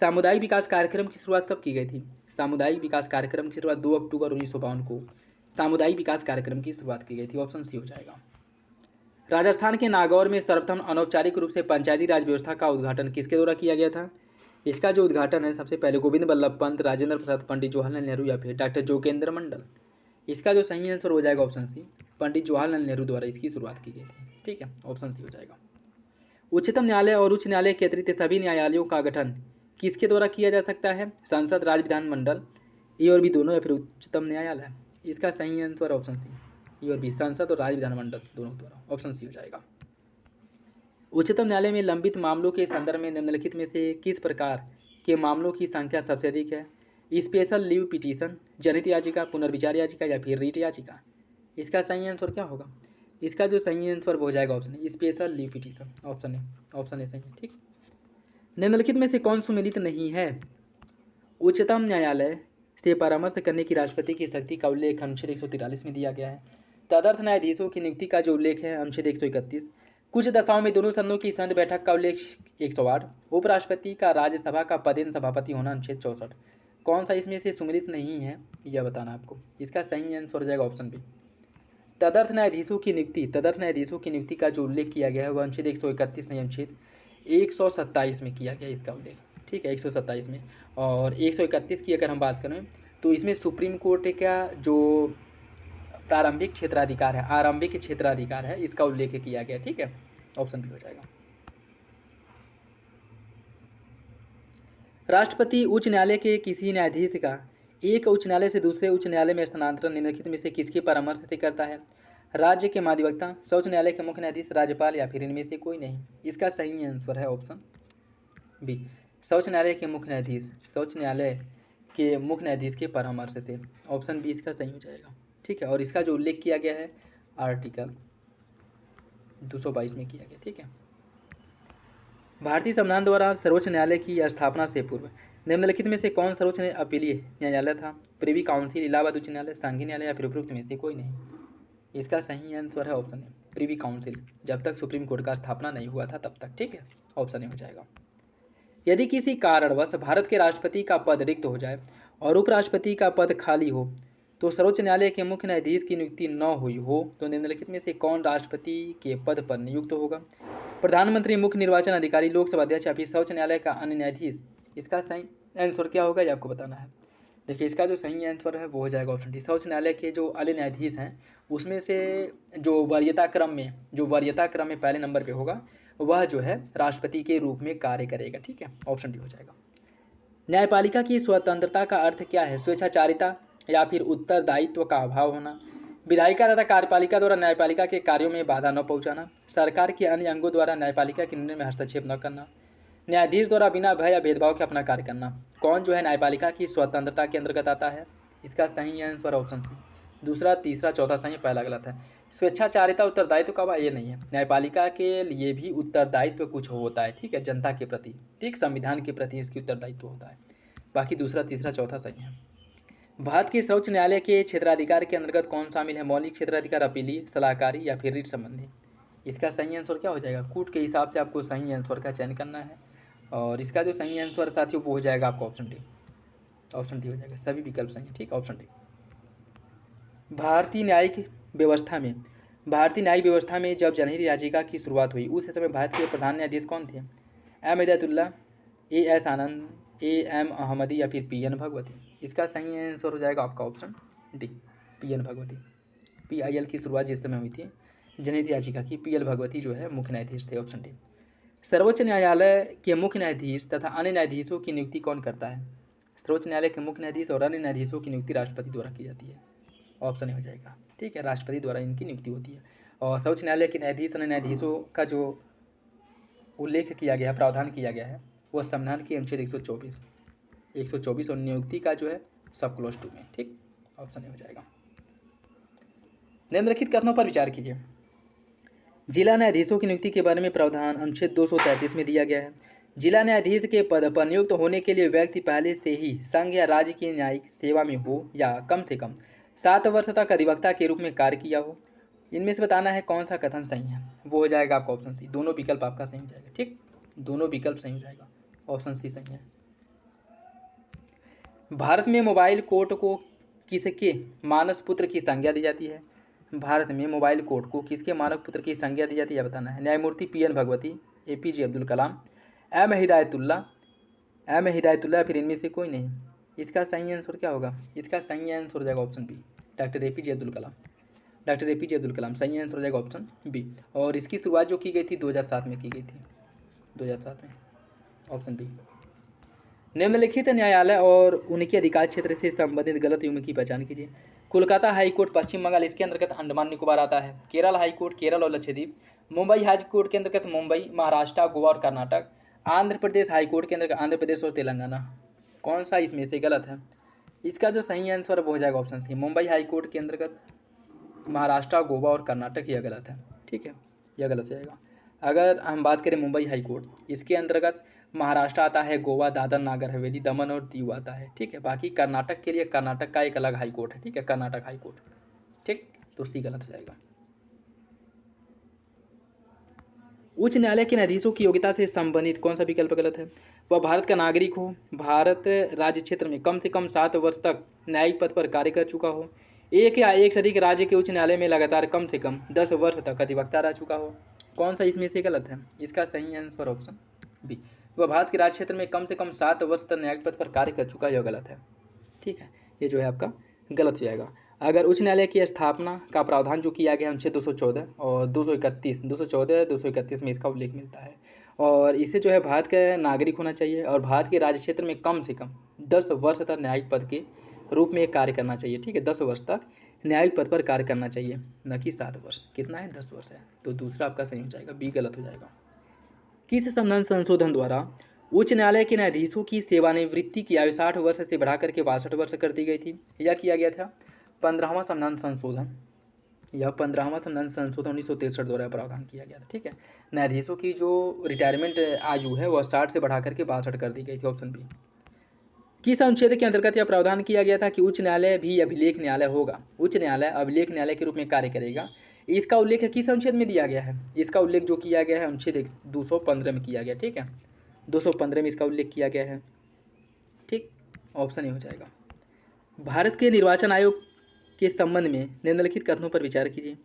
सामुदायिक विकास कार्यक्रम की शुरुआत कब की गई थी? सामुदायिक विकास कार्यक्रम की शुरुआत 2 अक्टूबर 1952 को सामुदायिक विकास कार्यक्रम की शुरुआत की गई थी। ऑप्शन सी हो जाएगा। राजस्थान के नागौर में सर्वप्रथम अनौपचारिक रूप से पंचायती राज व्यवस्था का उद्घाटन किसके द्वारा किया गया था? इसका जो उद्घाटन है सबसे पहले गोविंद बल्लभ पंत, राजेंद्र प्रसाद, पंडित जवाहरलाल नेहरू या फिर डॉक्टर जोगेंद्र मंडल। इसका जो सही आंसर हो जाएगा ऑप्शन सी, पंडित जवाहरलाल नेहरू द्वारा इसकी शुरुआत की गई थी। ठीक है, ऑप्शन सी हो जाएगा। उच्चतम न्यायालय और उच्च न्यायालय के अतिरिक्त सभी न्यायालयों का गठन किसके द्वारा किया जा सकता है? संसद, राज्य विधानमंडल, ए और बी दोनों या फिर उच्चतम न्यायालय। इसका सही आंसर ऑप्शन सी, ए और बी, संसद और राज्य विधानमंडल दोनों द्वारा। ऑप्शन सी हो जाएगा। उच्चतम न्यायालय में लंबित मामलों के संदर्भ में निम्नलिखित में से किस प्रकार के मामलों की संख्या सबसे अधिक है? स्पेशल लीव पिटीशन, जनहित याचिका, पुनर्विचार याचिका या फिर रीट याचिका। इसका सही आंसर क्या होगा? इसका जो सही आंसर हो जाएगा option A, special leave petition. Option A, option A सही है। ठीक, निम्नलिखित में से कौन सुमेलित नहीं है? उच्चतम न्यायालय से परामर्श करने की राष्ट्रपति की शक्ति का उल्लेख अनुच्छेद 143 में दिया गया है। तदर्थ न्यायाधीशों की नियुक्ति का जो उल्लेख है अनुच्छेद 131। कुछ दशाओं में दोनों सदनों की संयुक्त बैठक का उल्लेख 108। उपराष्ट्रपति का राज्यसभा का पदेन सभापति होना अनुच्छेद 64। कौन सा इसमें से सुमेलित नहीं है यह बताना आपको। इसका सही आंसर हो जाएगा ऑप्शन बी, तदर्थ न्यायाधीशों की नियुक्ति। तदर्थ न्यायाधीशों की नियुक्ति का जो उल्लेख किया गया है वह अनुच्छेद 131 नहीं अनुच्छेद 127 में किया गया इसका उल्लेख। ठीक है, 127 में। और 131 की अगर हम बात करें तो इसमें सुप्रीम कोर्ट का जो प्रारंभिक क्षेत्राधिकार है, आरंभिक क्षेत्राधिकार है, इसका उल्लेख किया गया। ठीक है, ऑप्शन बी हो जाएगा। राष्ट्रपति उच्च न्यायालय के किसी न्यायाधीश का एक उच्च न्यायालय से दूसरे उच्च न्यायालय में स्थानांतरण निम्नलिखित में से किसके परामर्श से करता है? राज्य के महाधिवक्ता, सर्वोच्च न्यायालय के मुख्य न्यायाधीश, राज्यपाल या फिर इनमें से कोई नहीं। इसका सही आंसर है ऑप्शन बी, सर्वोच्च न्यायालय के मुख्य न्यायाधीश, सर्वोच्च न्यायालय के मुख्य न्यायाधीश के परामर्श से। ऑप्शन बी इसका सही हो जाएगा। ठीक है, और इसका जो उल्लेख किया गया है आर्टिकल 222 में किया गया। ठीक है, भारतीय संविधान द्वारा सर्वोच्च न्यायालय की स्थापना से पूर्व निम्नलिखित में से कौन सर्वोच्च अपीलीय न्यायालय था? प्रिवी काउंसिल, इलाहाबाद उच्च न्यायालय, संघीय न्यायालय या फिर उपरोक्त में से कोई नहीं। इसका सही आंसर है ऑप्शन ए, प्रिवी काउंसिल, जब तक सुप्रीम कोर्ट का स्थापना नहीं हुआ था तब तक। ठीक है, ऑप्शन ए हो जाएगा। यदि किसी कारणवश भारत के राष्ट्रपति का पद रिक्त हो जाए और उपराष्ट्रपति का पद खाली हो तो सर्वोच्च न्यायालय के मुख्य न्यायाधीश की नियुक्ति न हुई हो तो निम्नलिखित में से कौन राष्ट्रपति के पद पर नियुक्त होगा? प्रधानमंत्री, मुख्य निर्वाचन अधिकारी, लोकसभा अध्यक्ष या फिर सर्वोच्च न्यायालय का अन्य न्यायाधीश। इसका सही आंसर क्या होगा ये आपको बताना है। देखिए, इसका जो सही आंसर है वो हो जाएगा ऑप्शन डी, सर्वोच्च न्यायालय के जो अन्य न्यायाधीश हैं उसमें से जो वरीयता क्रम में पहले नंबर पर होगा वह जो है राष्ट्रपति के रूप में कार्य करेगा। ठीक है, ऑप्शन डी हो जाएगा। न्यायपालिका की स्वतंत्रता का अर्थ क्या है? स्वेच्छाचारिता या फिर उत्तरदायित्व का अभाव होना, विधायिका तथा कार्यपालिका द्वारा न्यायपालिका के कार्यों में बाधा न पहुंचाना, सरकार के अन्य अंगों द्वारा न्यायपालिका के निर्णय में हस्तक्षेप न करना, न्यायाधीश द्वारा बिना भय या भेदभाव के अपना कार्य करना। कौन जो है न्यायपालिका की स्वतंत्रता के अंतर्गत आता है? इसका सही आंसर ऑप्शन सी, दूसरा, तीसरा, चौथा सही, पहला गलत है। स्वेच्छाचारिता उत्तरदायित्व का अभाव ये नहीं है। न्यायपालिका के लिए भी उत्तरदायित्व कुछ होता है। ठीक है, जनता के प्रति, ठीक, संविधान के प्रति इसकी उत्तरदायित्व होता है। बाकी दूसरा, तीसरा, चौथा सही है। भारत के सर्वोच्च न्यायालय के क्षेत्राधिकार के अंतर्गत कौन शामिल है? मौलिक क्षेत्राधिकार, अपीलीय, सलाहकारी या फिर रीट संबंधी। इसका सही आंसर क्या हो जाएगा? कूट के हिसाब से आपको सही आंसर का चयन करना है और इसका जो सही आंसर साथियों वो हो जाएगा आपको ऑप्शन डी। ऑप्शन डी हो जाएगा, सभी विकल्प सही है। ठीक, ऑप्शन डी। भारतीय न्यायिक व्यवस्था में जब जनहित याचिका की शुरुआत हुई उस समय भारत के प्रधान न्यायाधीश कौन थे? M Hidayatullah, A S Anand, A M Ahmadi या फिर पी एन भगवती। इसका सही आंसर हो जाएगा आपका option D, P N Bhagwati. PIL की शुरुआत जिस समय हुई थी जनहित याचिका की, PL भगवती जो है मुख्य न्यायाधीश थे। Option D. सर्वोच्च न्यायालय के मुख्य न्यायाधीश तथा अन्य न्यायाधीशों की नियुक्ति कौन करता है? सर्वोच्च न्यायालय के मुख्य न्यायाधीश और अन्य न्यायाधीशों की नियुक्ति राष्ट्रपति द्वारा की जाती है। ऑप्शन ए हो जाएगा। ठीक है, राष्ट्रपति द्वारा इनकी नियुक्ति होती है। और सर्वोच्च न्यायालय के न्यायाधीश अन्य न्यायाधीशों का जो उल्लेख किया गया है, प्रावधान किया गया है, वह संविधान की अनुच्छेद 124 और नियुक्ति का जो है सब क्लोज 2 में। ठीक, ऑप्शन ए हो जाएगा। निम्नलिखित कथनों पर विचार कीजिए। जिला न्यायाधीशों की नियुक्ति के बारे में प्रावधान अनुच्छेद 233 में दिया गया है। जिला न्यायाधीश के पद पर नियुक्त होने के लिए व्यक्ति पहले से ही संघ या राज्य की न्यायिक सेवा में हो या कम से कम 7 वर्ष तक अधिवक्ता के रूप में कार्य किया हो। इनमें से बताना है कौन सा कथन सही है, वो हो जाएगा आपका ऑप्शन सी। दोनों विकल्प आपका सही हो जाएगा, ठीक, दोनों विकल्प सही हो जाएगा, ऑप्शन सी सही है। भारत में मोबाइल कोर्ट को किसके मानस पुत्र की संज्ञा दी जाती है? भारत में मोबाइल कोर्ट को किसके मानस पुत्र की संज्ञा दी जाती है बताना है। न्यायमूर्ति P N Bhagwati, APJ Abdul Kalam, M Hidayatullah, फिर इनमें से कोई नहीं। इसका सही आंसर क्या होगा? इसका सही आंसर हो जाएगा option B, doctor APJ Abdul Kalam. Doctor APJ Abdul Kalam सही आंसर हो जाएगा ऑप्शन बी। और इसकी शुरुआत जो की गई थी 2007 में की गई थी, 2007 में, ऑप्शन बी। निम्नलिखित न्यायालय और उनके अधिकार क्षेत्र से संबंधित गलत युग्म की पहचान कीजिए। कोलकाता हाई कोर्ट पश्चिम बंगाल, इसके अंतर्गत अंडमान निकोबार आता है। केरल हाई कोर्ट केरल और लक्षद्वीप। मुंबई हाई कोर्ट के अंतर्गत मुंबई, महाराष्ट्र, गोवा और कर्नाटक। आंध्र प्रदेश हाई कोर्ट के अंतर्गत आंध्र प्रदेश और तेलंगाना। कौन सा इसमें से गलत है? इसका जो सही आंसर वो हो जाएगा option C, Mumbai high court के अंतर्गत महाराष्ट्र, गोवा और कर्नाटक, यह गलत है, ठीक है, यह गलत हो जाएगा। अगर हम बात करें मुंबई हाई कोर्ट, इसके अंतर्गत महाराष्ट्र आता है, गोवा, दादर नागर हवेली, दमन और दीव आता है, ठीक है। बाकी कर्नाटक के लिए कर्नाटक का एक अलग हाई कोर्ट है, ठीक है, कर्नाटक हाई कोर्ट, ठीक, तो सी गलत हो जाएगा। उच्च न्यायालय के न्यायाधीशों की योग्यता से संबंधित कौन सा विकल्प गलत है? वह भारत का नागरिक हो, भारत राज्य क्षेत्र में कम से कम 7 वर्ष तक न्यायिक पद पर कार्य कर चुका हो, एक या एक से अधिक राज्य के उच्च न्यायालय में लगातार कम से कम 10 वर्ष तक अधिवक्ता रह चुका हो। कौन सा इसमें से गलत है? इसका सही आंसर ऑप्शन बी, वह भारत के राज्य क्षेत्र में कम से कम 7 वर्ष तक न्यायिक पद पर कार्य कर चुका है, यह गलत है, ठीक है, ये जो है आपका गलत हो जाएगा। अगर उच्च न्यायालय की स्थापना का प्रावधान जो किया गया अनुच्छेद 214 और 231, 214, 231 में इसका उल्लेख मिलता है, और इसे जो है भारत का नागरिक होना चाहिए और भारत के राज्य क्षेत्र में कम से कम 10 वर्ष तक न्यायिक पद के रूप में कार्य करना चाहिए, ठीक है, 10 वर्ष तक न्यायिक पद पर कार्य करना चाहिए, न कि 7 वर्ष। कितना है? 10 वर्ष है, तो दूसरा आपका सही हो जाएगा, बी गलत हो जाएगा। किस संविधान संशोधन द्वारा उच्च न्यायालय के न्यायाधीशों की सेवानिवृत्ति की आयु 60 वर्ष से बढ़ाकर के 62 वर्ष कर दी गई थी? यह किया गया था 15वां संविधान संशोधन, यह 15वां संविधान संशोधन 1963 द्वारा प्रावधान किया गया था, ठीक है। न्यायाधीशों की जो रिटायरमेंट आयु है वह 60 से बढ़ाकर के 62 कर दी गई थी, ऑप्शन बी। किस अनुच्छेद के अंतर्गत यह प्रावधान किया गया था कि उच्च न्यायालय भी अभिलेख न्यायालय होगा, उच्च न्यायालय अभिलेख न्यायालय के रूप में कार्य करेगा? इसका उल्लेख किस अनुच्छेद में दिया गया है? इसका उल्लेख जो किया गया है अनुच्छेद 215 में किया गया, ठीक है, 215 में इसका उल्लेख किया गया है, ठीक, ऑप्शन ए हो जाएगा। भारत के निर्वाचन आयोग के संबंध में निम्नलिखित कथनों पर विचार कीजिए।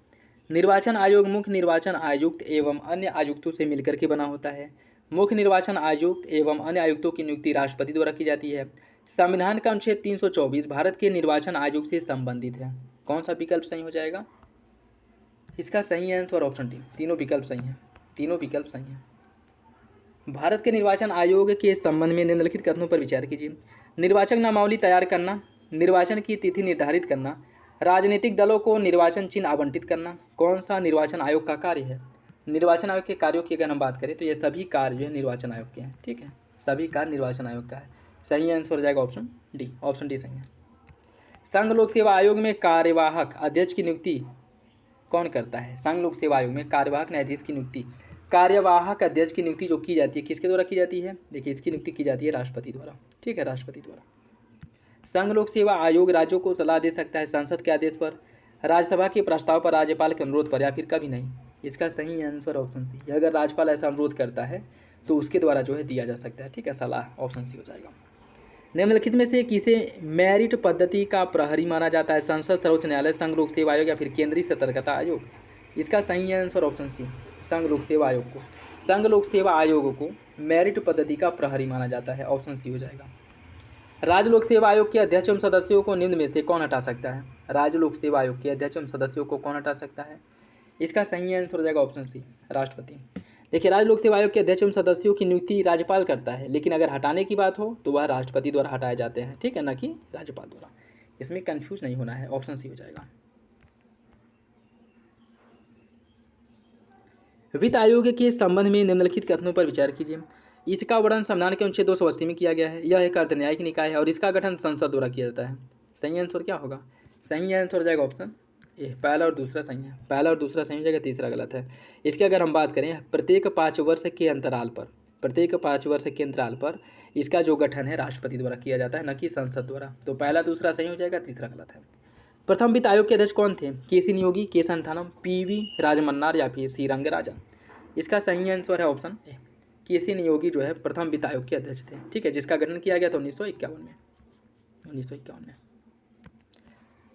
निर्वाचन आयोग मुख्य निर्वाचन आयुक्त एवं अन्य आयुक्तों से मिलकर के बना होता है। मुख्य निर्वाचन आयुक्त एवं अन्य आयुक्तों की नियुक्ति राष्ट्रपति द्वारा की जाती है। संविधान का अनुच्छेद 324 भारत के निर्वाचन आयोग से संबंधित है। कौन सा विकल्प सही हो जाएगा? इसका सही आंसर ऑप्शन डी, तीनों विकल्प सही हैं, तीनों विकल्प सही हैं। भारत के निर्वाचन आयोग के संबंध में निम्नलिखित कथनों पर विचार कीजिए। निर्वाचक नामावली तैयार करना, निर्वाचन की तिथि निर्धारित करना, राजनीतिक दलों को निर्वाचन चिन्ह आवंटित करना। कौन सा निर्वाचन आयोग का कार्य है? निर्वाचन आयोग के कार्यों की अगर हम बात करें तो ये सभी कार्य जो है निर्वाचन आयोग के हैं, ठीक है, सभी कार्य निर्वाचन आयोग का है। सही आंसर हो जाएगा ऑप्शन डी, ऑप्शन डी सही है। संघ लोक सेवा आयोग में कार्यवाहक अध्यक्ष की नियुक्ति कौन करता है? संघ लोक सेवा आयोग में कार्यवाहक न्यायाधीश की नियुक्ति, कार्यवाहक अध्यक्ष की नियुक्ति जो की जाती है किसके द्वारा की जाती है? देखिए इसकी नियुक्ति की जाती है राष्ट्रपति द्वारा, ठीक है, राष्ट्रपति द्वारा। संघ लोक सेवा आयोग राज्यों को सलाह दे सकता है संसद के आदेश पर, राज्यसभा के प्रस्ताव पर, राज्यपाल के अनुरोध पर, या फिर कभी नहीं। इसका सही आंसर ऑप्शन सी, अगर राज्यपाल ऐसा अनुरोध करता है तो उसके द्वारा जो है दिया जा सकता है, ठीक है, सलाह, ऑप्शन सी हो जाएगा। निम्नलिखित में से किसे मेरिट पद्धति का प्रहरी माना जाता है? संसद, सर्वोच्च न्यायालय, संघ लोक सेवा आयोग या फिर केंद्रीय सतर्कता आयोग? इसका सही आंसर ऑप्शन सी, संघ लोक सेवा आयोग को, संघ लोक सेवा आयोग को मेरिट पद्धति का प्रहरी माना जाता है, ऑप्शन सी हो जाएगा। राज्य लोक सेवा आयोग के अध्यक्ष एवं सदस्यों को निम्न में से कौन हटा सकता है? राज्य लोक सेवा आयोग के अध्यक्ष एवं सदस्यों को कौन हटा सकता है? इसका सही आंसर हो जाएगा ऑप्शन सी, राष्ट्रपति। देखिए राज्य लोक सेवा आयोग के अध्यक्ष एवं सदस्यों की नियुक्ति राज्यपाल करता है, लेकिन अगर हटाने की बात हो तो वह राष्ट्रपति द्वारा हटाए जाते हैं, ठीक है, न कि राज्यपाल द्वारा। इसमें कंफ्यूज नहीं होना है, ऑप्शन सी हो जाएगा। वित्त आयोग के संबंध में निम्नलिखित कथनों पर विचार कीजिए। इसका वर्णन संविधान के अनुच्छेद 280 में किया गया है। यह एक अर्धन्यायिक निकाय है और इसका गठन संसद द्वारा किया जाता है। सही आंसर क्या होगा? सही आंसर हो जाएगा ऑप्शन ए, पहला और दूसरा सही है, पहला और दूसरा सही हो जाएगा, तीसरा गलत है। इसकी अगर हम बात करें प्रत्येक 5 वर्ष के अंतराल पर, प्रत्येक 5 वर्ष के अंतराल पर इसका जो गठन है राष्ट्रपति द्वारा किया जाता है, न कि संसद द्वारा। तो पहला दूसरा सही हो जाएगा, तीसरा गलत है। प्रथम वित्त आयोग के अध्यक्ष कौन थे? केसी नियोगी, के संथानम, पीवी राजमन्नार या फिर सी रंगराजा? इसका सही आंसर है ऑप्शन ए, केसी नियोगी जो है प्रथम वित्त आयोग के अध्यक्ष थे। ठीक है, जिसका गठन किया गया था 1951 में। 1951 में।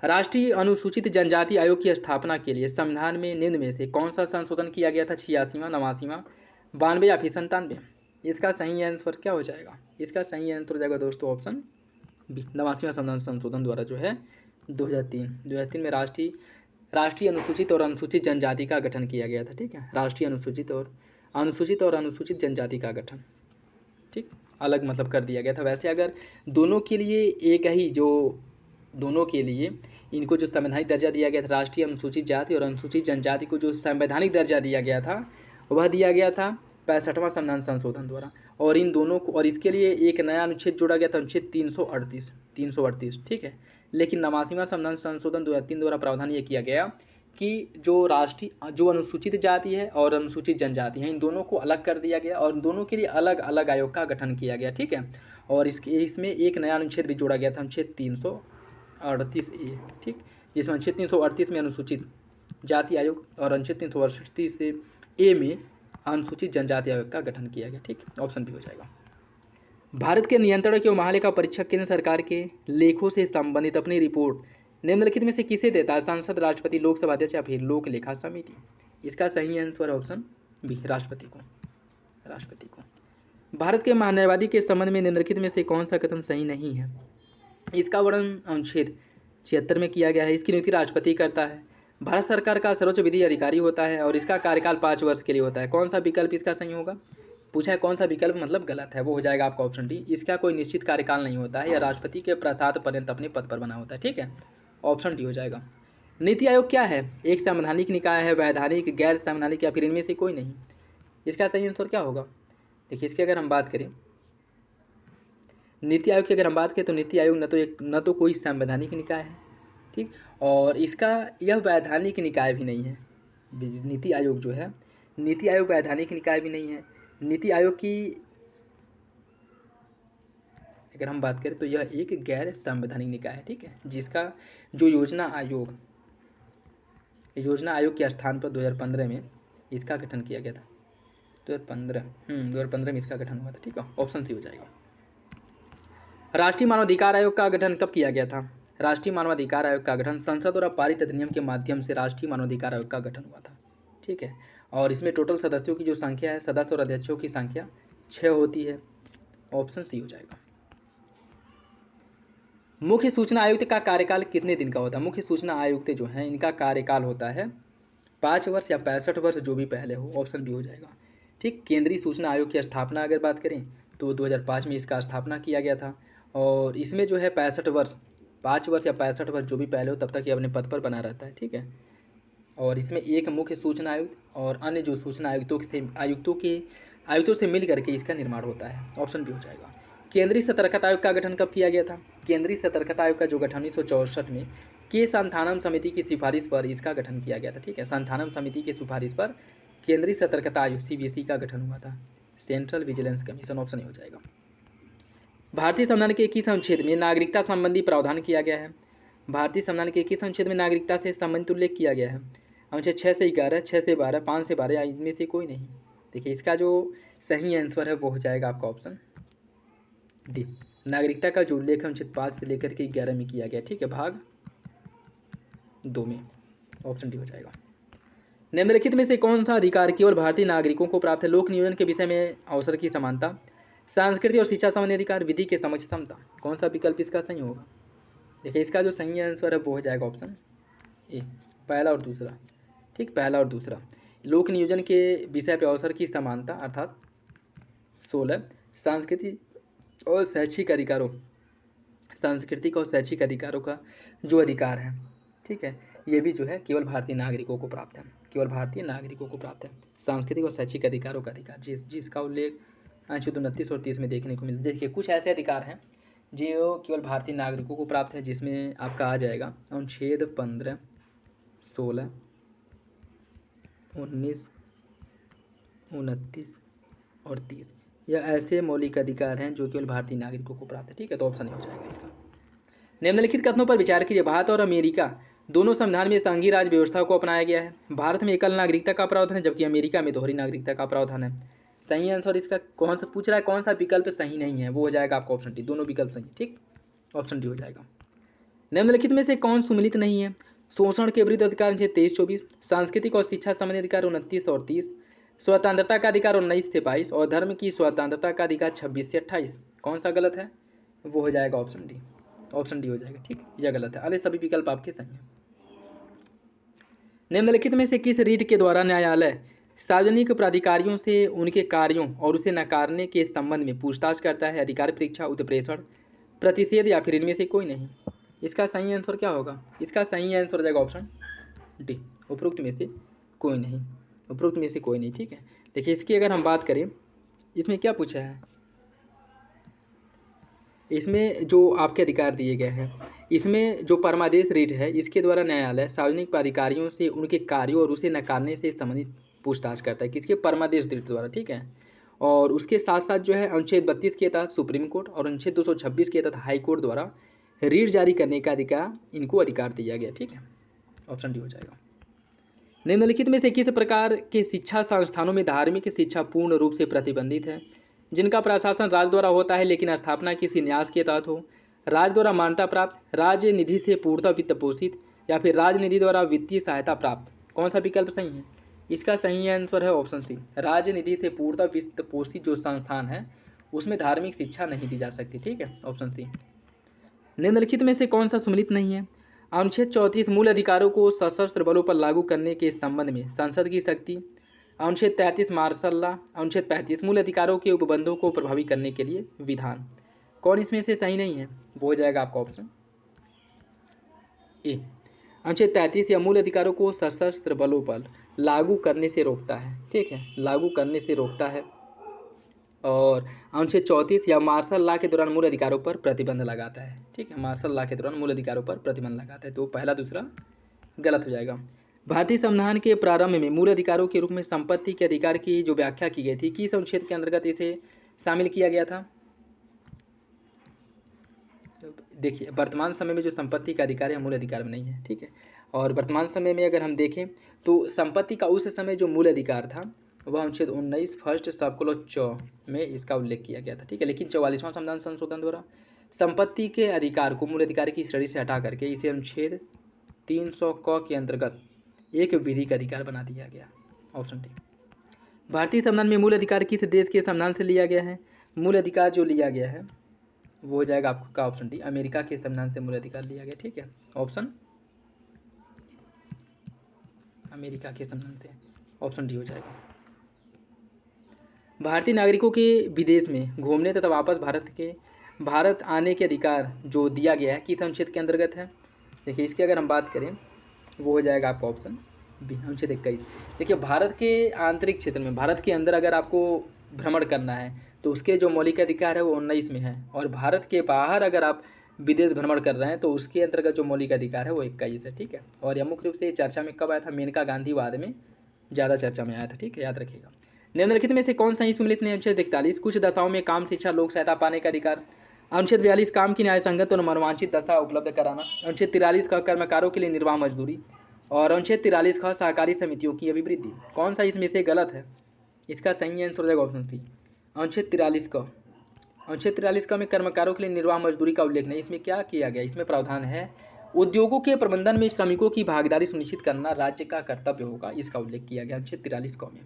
राष्ट्रीय अनुसूचित जनजाति आयोग की स्थापना के लिए संविधान में निम्न में से कौन सा संशोधन किया गया था? 86वां, 89वां, 92 या फिर 97? इसका सही आंसर क्या हो जाएगा? इसका सही आंसर हो जाएगा दोस्तों ऑप्शन बी, 89वां संविधान संशोधन द्वारा जो है 2003 में राष्ट्रीय अनुसूचित और अनुसूचित जनजाति का गठन किया गया था। ठीक है, राष्ट्रीय अनुसूचित और अनुसूचित जनजाति का गठन, ठीक, अलग मतलब कर दिया गया था। वैसे अगर दोनों के लिए एक ही दोनों के लिए इनको जो संवैधानिक दर्जा दिया गया था, राष्ट्रीय अनुसूचित जाति और अनुसूचित जनजाति को जो संवैधानिक दर्जा दिया गया था वह दिया गया था 65वां संविधान संशोधन द्वारा, और इन दोनों को, और इसके लिए एक नया अनुच्छेद जोड़ा गया था, अनुच्छेद 338। ठीक है, लेकिन 89वां संविधान संशोधन 2003 द्वारा प्रावधान ये किया गया कि जो अनुसूचित जाति है और अनुसूचित जनजाति है, इन दोनों को अलग कर दिया गया और दोनों के लिए अलग अलग आयोग का गठन किया गया। ठीक है, और इसमें एक नया अनुच्छेद भी जोड़ा गया था, अनुच्छेद 338A। ठीक, जिसमें अनुच्छेद 338 में अनुसूचित जाति आयोग और अनुच्छेद 338A में अनुसूचित जनजाति आयोग का गठन किया गया। ठीक, ऑप्शन भी हो जाएगा। भारत के नियंत्रण एवं महालेखा परीक्षक केंद्र सरकार के लेखों से संबंधित अपनी रिपोर्ट निम्नलिखित में से किसे देता है? सांसद, राष्ट्रपति, लोकसभा अध्यक्ष या फिर लोक लेखा समिति? इसका सही आंसर है ऑप्शन बी, राष्ट्रपति को। भारत के महान्यायवादी के संबंध में निम्नलिखित में से कौन सा कथन सही नहीं है? इसका वर्णन अनुच्छेद 76 में किया गया है। इसकी नियुक्ति राष्ट्रपति करता है। भारत सरकार का सर्वोच्च विधि अधिकारी होता है और इसका कार्यकाल 5 वर्ष के लिए होता है। कौन सा विकल्प इसका सही होगा? पूछा है कौन सा विकल्प मतलब गलत है, वो हो जाएगा आपका ऑप्शन डी। इसका कोई निश्चित कार्यकाल नहीं होता है, या राष्ट्रपति के प्रसाद पर्यंत अपने पद पर बना होता है। ठीक है, ऑप्शन डी हो जाएगा। नीति आयोग क्या है? एक संवैधानिक निकाय है, वैधानिक, गैर संवैधानिक या फिर इनमें से कोई नहीं? इसका सही आंसर क्या होगा? देखिए, इसकी अगर हम बात करें, नीति आयोग की अगर हम बात करें तो नीति आयोग न तो कोई संवैधानिक निकाय है, ठीक, और यह वैधानिक निकाय भी नहीं है। नीति आयोग जो है, नीति आयोग वैधानिक निकाय भी नहीं है। नीति आयोग की अगर हम बात करें तो यह एक गैर संवैधानिक निकाय है। ठीक है, जिसका जो योजना आयोग के स्थान पर 2015 में इसका गठन किया गया था। 2015 में इसका गठन हुआ था। ठीक है, ऑप्शन सी हो जाएगा। राष्ट्रीय मानवाधिकार आयोग का गठन कब किया गया था? राष्ट्रीय मानवाधिकार आयोग का गठन संसद द्वारा पारित अधिनियम के माध्यम से राष्ट्रीय मानवाधिकार आयोग का गठन हुआ था। ठीक है, और इसमें टोटल सदस्यों की जो संख्या है, सदस्य और अध्यक्षों की संख्या 6 होती है। ऑप्शन सी हो जाएगा। मुख्य सूचना आयुक्त का कार्यकाल कितने दिन का होता है? मुख्य सूचना आयुक्त जो हैं इनका कार्यकाल होता है 5 वर्ष या 65 वर्ष, जो भी पहले हो। ऑप्शन बी हो जाएगा। ठीक, केंद्रीय सूचना आयोग की स्थापना अगर बात करें तो 2005 में इसका स्थापना किया गया था, और इसमें जो है 65 वर्ष, 5 वर्ष या 65 वर्ष जो भी पहले हो तब तक ये अपने पद पर बना रहता है। ठीक है, और इसमें एक मुख्य सूचना आयुक्त और अन्य जो सूचना आयुक्तों से मिल करके इसका निर्माण होता है। ऑप्शन बी हो जाएगा। केंद्रीय सतर्कता आयोग का गठन कब किया गया था? केंद्रीय सतर्कता आयोग का जो गठन 1964 में के संथानम समिति की सिफारिश पर इसका गठन किया गया था। ठीक है, संथानम समिति की सिफारिश पर केंद्रीय सतर्कता आयोग CVC का गठन हुआ था, सेंट्रल विजिलेंस कमीशन। ऑप्शन हो जाएगा। भारतीय संविधान के किस अनुच्छेद में नागरिकता संबंधी प्रावधान किया गया है? भारतीय संविधान के किस अनुच्छेद में नागरिकता से संबंधित उल्लेख किया गया है? अनुच्छेद 6 से 11, 6 से 12, 5 से 12 या इनमें से कोई नहीं? देखिए, इसका जो सही आंसर है वो हो जाएगा आपका ऑप्शन डी। नागरिकता का जो उल्लेख अनुच्छेद 5 से लेकर के 11 में किया गया। ठीक है, भाग 2 में। ऑप्शन डी हो जाएगा। निम्नलिखित में से कौन सा अधिकार केवल भारतीय नागरिकों को प्राप्त है? लोक नियोजन के विषय में अवसर की समानता, संस्कृति और शिक्षा संबंधी अधिकार, विधि के समक्ष समता। कौन सा विकल्प इसका सही होगा? देखिए, इसका जो सही आंसर है वो हो जाएगा ऑप्शन ए, पहला और दूसरा। ठीक, पहला और दूसरा। लोक नियोजन के विषय पर अवसर की समानता अर्थात 16, सांस्कृतिक और शैक्षिक अधिकारों, सांस्कृतिक और शैक्षिक अधिकारों का जो अधिकार है, ठीक है, ये भी जो है केवल भारतीय नागरिकों को प्राप्त है, केवल भारतीय नागरिकों को प्राप्त है। सांस्कृतिक और शैक्षिक अधिकारों का अधिकार जिसका उल्लेख अनुच्छेद 29 और 30 में देखने को मिलता है। देखिए, कुछ ऐसे अधिकार हैं जो केवल भारतीय नागरिकों को प्राप्त है, जिसमें आपका आ जाएगा अनुच्छेद 15, 16, 19, 29 और 30। यह ऐसे मौलिक अधिकार हैं जो केवल भारतीय नागरिकों को प्राप्त है। ठीक है, तो ऑप्शन हो जाएगा इसका। निम्नलिखित कथनों पर विचार कीजिए। भारत और अमेरिका दोनों संविधान में संघीय राज्य व्यवस्था को अपनाया गया है। भारत में एकल नागरिकता का प्रावधान है, जबकि अमेरिका में दोहरी नागरिकता का प्रावधान है। सही आंसर इसका कौन सा पूछ रहा है, कौन सा विकल्प सही नहीं है, वो हो जाएगा आपका ऑप्शन डी। दोनों विकल्प सही, ठीक, ऑप्शन डी हो जाएगा। निम्नलिखित में से कौन सुमिलित नहीं है? शोषण के विरुद्ध अधिकार अनुच्छेद 23-24, सांस्कृतिक और शिक्षा संबंधी अधिकार 29 और 30, स्वतंत्रता का अधिकार 19 से 22 और धर्म की स्वतंत्रता का अधिकार 26 से 28। कौन सा गलत है? वो हो जाएगा ऑप्शन डी। ऑप्शन डी हो जाएगा, ठीक, यह गलत है। अन्य सभी विकल्प आपके सही हैं। निम्नलिखित में से किस रीट के द्वारा न्यायालय सार्वजनिक प्राधिकारियों से उनके कार्यों और उसे नकारने के संबंध में पूछताछ करता है? अधिकार परीक्षा, उत्प्रेषण, प्रतिषेध या फिर इनमें से कोई नहीं? इसका सही आंसर क्या होगा? इसका सही आंसर हो जाएगा ऑप्शन डी, उपरोक्त में से कोई नहीं। उपरोक्त में से कोई नहीं, ठीक है। देखिए इसकी अगर हम बात करें, इसमें क्या पूछा है, इसमें जो आपके अधिकार दिए गए हैं, इसमें जो परमादेश रीट है, इसके द्वारा न्यायालय सार्वजनिक प्राधिकारियों से उनके कार्यों और उसे नकारने से संबंधित पूछताछ करता है। किसके? परमादेश रीट द्वारा, ठीक है। और उसके साथ साथ जो है अनुच्छेद 32 के तहत सुप्रीम कोर्ट और अनुच्छेद 226 के तहत हाई कोर्ट द्वारा रीट जारी करने का अधिकार इनको अधिकार दिया गया, ठीक है। ऑप्शन डी हो जाएगा। निम्नलिखित में से किस प्रकार के शिक्षा संस्थानों में धार्मिक शिक्षा पूर्ण रूप से प्रतिबंधित है? जिनका प्रशासन राज्य द्वारा होता है लेकिन स्थापना किसी न्यास के तहत हो, राज्य द्वारा मान्यता प्राप्त, राज्य निधि से पूर्णतः वित्त पोषित या फिर राज्य निधि द्वारा वित्तीय सहायता प्राप्त? कौन सा विकल्प सही है? इसका सही आंसर है ऑप्शन सी, राज्य निधि से पूर्णतः वित्त पोषित जो संस्थान है उसमें धार्मिक शिक्षा नहीं दी जा सकती, ठीक है, ऑप्शन सी। निम्नलिखित में से कौन सा सम्मिलित नहीं है? अनुच्छेद 34 मूल अधिकारों को सशस्त्र बलों पर लागू करने के संबंध में संसद की शक्ति, अनुच्छेद 33 मार्शल लॉ, अनुच्छेद 35 मूल अधिकारों के उपबंधों को प्रभावी करने के लिए विधान। कौन इसमें से सही नहीं है? वो हो जाएगा आपका ऑप्शन ए, अनुच्छेद 33 या मूल अधिकारों को सशस्त्र बलों पर लागू करने से रोकता है, ठीक है, लागू करने से रोकता है। और अनुच्छेद 34 या मार्शल लॉ के दौरान मूल अधिकारों पर प्रतिबंध लगाता है, ठीक है, मार्शल लॉ के दौरान मूल अधिकारों पर प्रतिबंध लगाता है। तो पहला दूसरा गलत हो जाएगा। भारतीय संविधान के प्रारंभ में मूल अधिकारों के रूप में संपत्ति के अधिकार की जो व्याख्या की गई थी, किस अनुच्छेद के अंतर्गत इसे शामिल किया गया था? तो देखिए वर्तमान समय में जो संपत्ति का अधिकार है मूल अधिकार में नहीं है, ठीक है। और वर्तमान समय में अगर हम देखें तो संपत्ति का उस समय जो मूल अधिकार था वह अनुच्छेद 19 फर्स्ट सब क्लॉज 4 में इसका उल्लेख किया गया था, ठीक है। लेकिन 44वां संविधान संशोधन द्वारा संपत्ति के अधिकार को मूल अधिकार की श्रेणी से हटा करके इसे अनुच्छेद 300 क के अंतर्गत एक विधिक अधिकार बना दिया गया, ऑप्शन डी। भारतीय संविधान में मूल अधिकार किस देश के संविधान से लिया गया है? मूल अधिकार जो लिया गया है वो हो जाएगा आपका ऑप्शन डी, अमेरिका के संविधान से मूल अधिकार लिया गया, ठीक है, ऑप्शन अमेरिका के संविधान से, ऑप्शन डी हो जाएगा। भारतीय नागरिकों के विदेश में घूमने तथा वापस भारत आने के अधिकार जो दिया गया है किस अनुच्छेद के अंतर्गत है? देखिए इसकी अगर हम बात करें वो हो जाएगा आपका ऑप्शन बी, अनुच्छेद 21। देखिए भारत के आंतरिक क्षेत्र में, भारत के अंदर अगर आपको भ्रमण करना है तो उसके जो मौलिक अधिकार है वो 19 में है, और भारत के बाहर अगर आप विदेश भ्रमण कर रहे हैं तो उसके अंतर्गत जो मौलिक अधिकार है वो 21 है, ठीक है। और यह मुख्य रूप से चर्चा में कब आया था? मेनका गांधीवाद में ज़्यादा चर्चा में आया था, ठीक है, याद रखिएगा। निम्नलिखित में से कौन सा सम्मिलित नहीं? अनुच्छेद 41 कुछ दशाओं में काम, शिक्षा, लोक सहायता पाने का अधिकार। अनुच्छेद 42 काम की न्याय संगत और मनोवांछित दशा उपलब्ध कराना। अनुच्छेद 43 का कर्मकारों के लिए निर्वाह मजदूरी। और अनुच्छेद 43 का सहकारी समितियों की अभिवृद्धि। कौन सा इसमें से गलत है? इसका सही आंसर हो जाएगा ऑप्शन सी, अनुच्छेद 43 का। अनुच्छेद 43 का में कर्मकारों के लिए निर्वाह मजदूरी का उल्लेख नहीं। इसमें क्या किया गया? इसमें प्रावधान है उद्योगों के प्रबंधन में श्रमिकों की भागीदारी सुनिश्चित करना राज्य का कर्तव्य होगा, इसका उल्लेख किया गया अनुच्छेद 43 का में।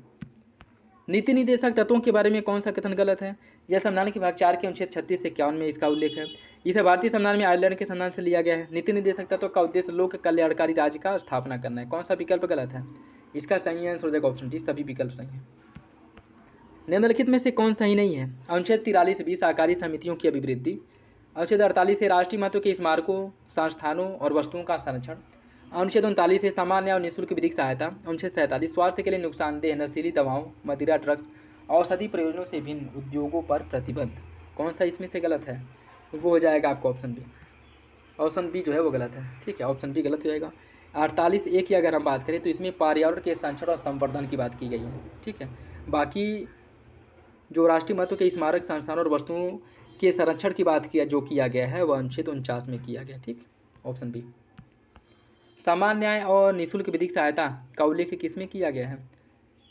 नीति निर्देशक तत्वों के बारे में कौन सा कथन गलत है? यह संविधान के भाग 4 के अनुच्छेद 36 से 51 में इसका उल्लेख है। इसे भारतीय संविधान में आयरलैंड के संविधान से लिया गया है। नीति निर्देशक तत्वों का उद्देश्य लोक कल्याणकारी राज्य का स्थापना करना है। कौन सा विकल्प गलत है? इसका सही आंसर हो जाएगा ऑप्शन डी, सभी विकल्प सही हैं। निम्नलिखित में से कौन सही नहीं है? अनुच्छेद 43 भी सहकारी समितियों की अभिवृद्धि। अनुच्छेद 48 से राष्ट्रीय महत्व के स्मारकों, संस्थानों और वस्तुओं का संरक्षण। अनुच्छेद 39 से सामान्य और निःशुल्क विधिक सहायता। अनुच्छेद 47 स्वास्थ्य के लिए नुकसानदेह नशीली दवाओं, मदिरा, ड्रग्स, औषधि प्रयोजनों से भिन्न उद्योगों पर प्रतिबंध। कौन सा इसमें से गलत है? वो हो जाएगा आपका ऑप्शन बी। ऑप्शन बी जो है वो गलत है, ठीक है, ऑप्शन बी गलत हो जाएगा। 48(a) की अगर हम बात करें तो इसमें पर्यावरण के संरक्षण और संवर्धन की बात की गई है, ठीक है। बाकी जो राष्ट्रीय महत्व के स्मारक, संस्थानों और वस्तुओं के संरक्षण की बात किया जो किया गया है वह अनुच्छेद 49 में किया गया। ठीक, ऑप्शन बी। सामान्य न्याय और निःशुल्क विधिक सहायता का उल्लेख किस में किया गया है?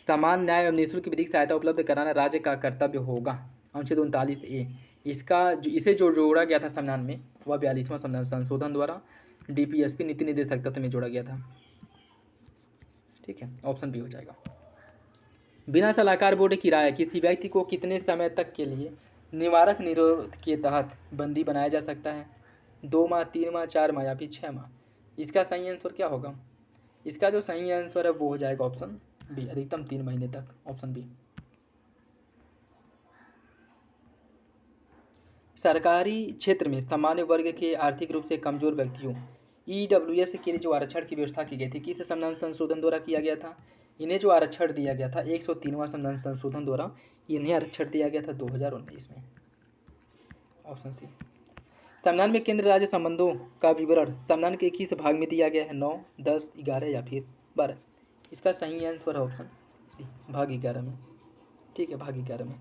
सामान्य न्याय और निःशुल्क विधिक सहायता उपलब्ध कराना राज्य का कर्तव्य होगा, अनुच्छेद 39A। इसे जो जोड़ा गया था संविधान में वह 42वां संविधान संशोधन द्वारा DPSP नीति निर्देशक तत्व में जोड़ा गया था। ठीक है, ऑप्शन बी हो जाएगा। बिना सलाहकार बोर्ड की राय किसी व्यक्ति को कितने समय तक के लिए निवारक निरोध के तहत बंदी बनाया जा सकता है? 2 माह, 3 माह, 4 माह या फिर 6 माह? इसका सही आंसर क्या होगा? इसका जो सही आंसर है वो हो जाएगा ऑप्शन बी, अधिकतम 3 महीने तक, ऑप्शन बी। सरकारी क्षेत्र में सामान्य वर्ग के आर्थिक रूप से कमजोर व्यक्तियों EWS के लिए जो आरक्षण की व्यवस्था की गई थी किस संविधान संशोधन द्वारा किया गया था? इन्हें जो आरक्षण दिया गया था 103वां संविधान संशोधन द्वारा इन्हें आरक्षण दिया गया था 2019 में, ऑप्शन सी। संविधान में केंद्र राज्य संबंधों का विवरण संविधान के किस भाग में दिया गया है? 9, 10, 11 या फिर 12? इसका सही आंसर है ऑप्शन सी, भाग 11 में। ठीक है, भाग 11 में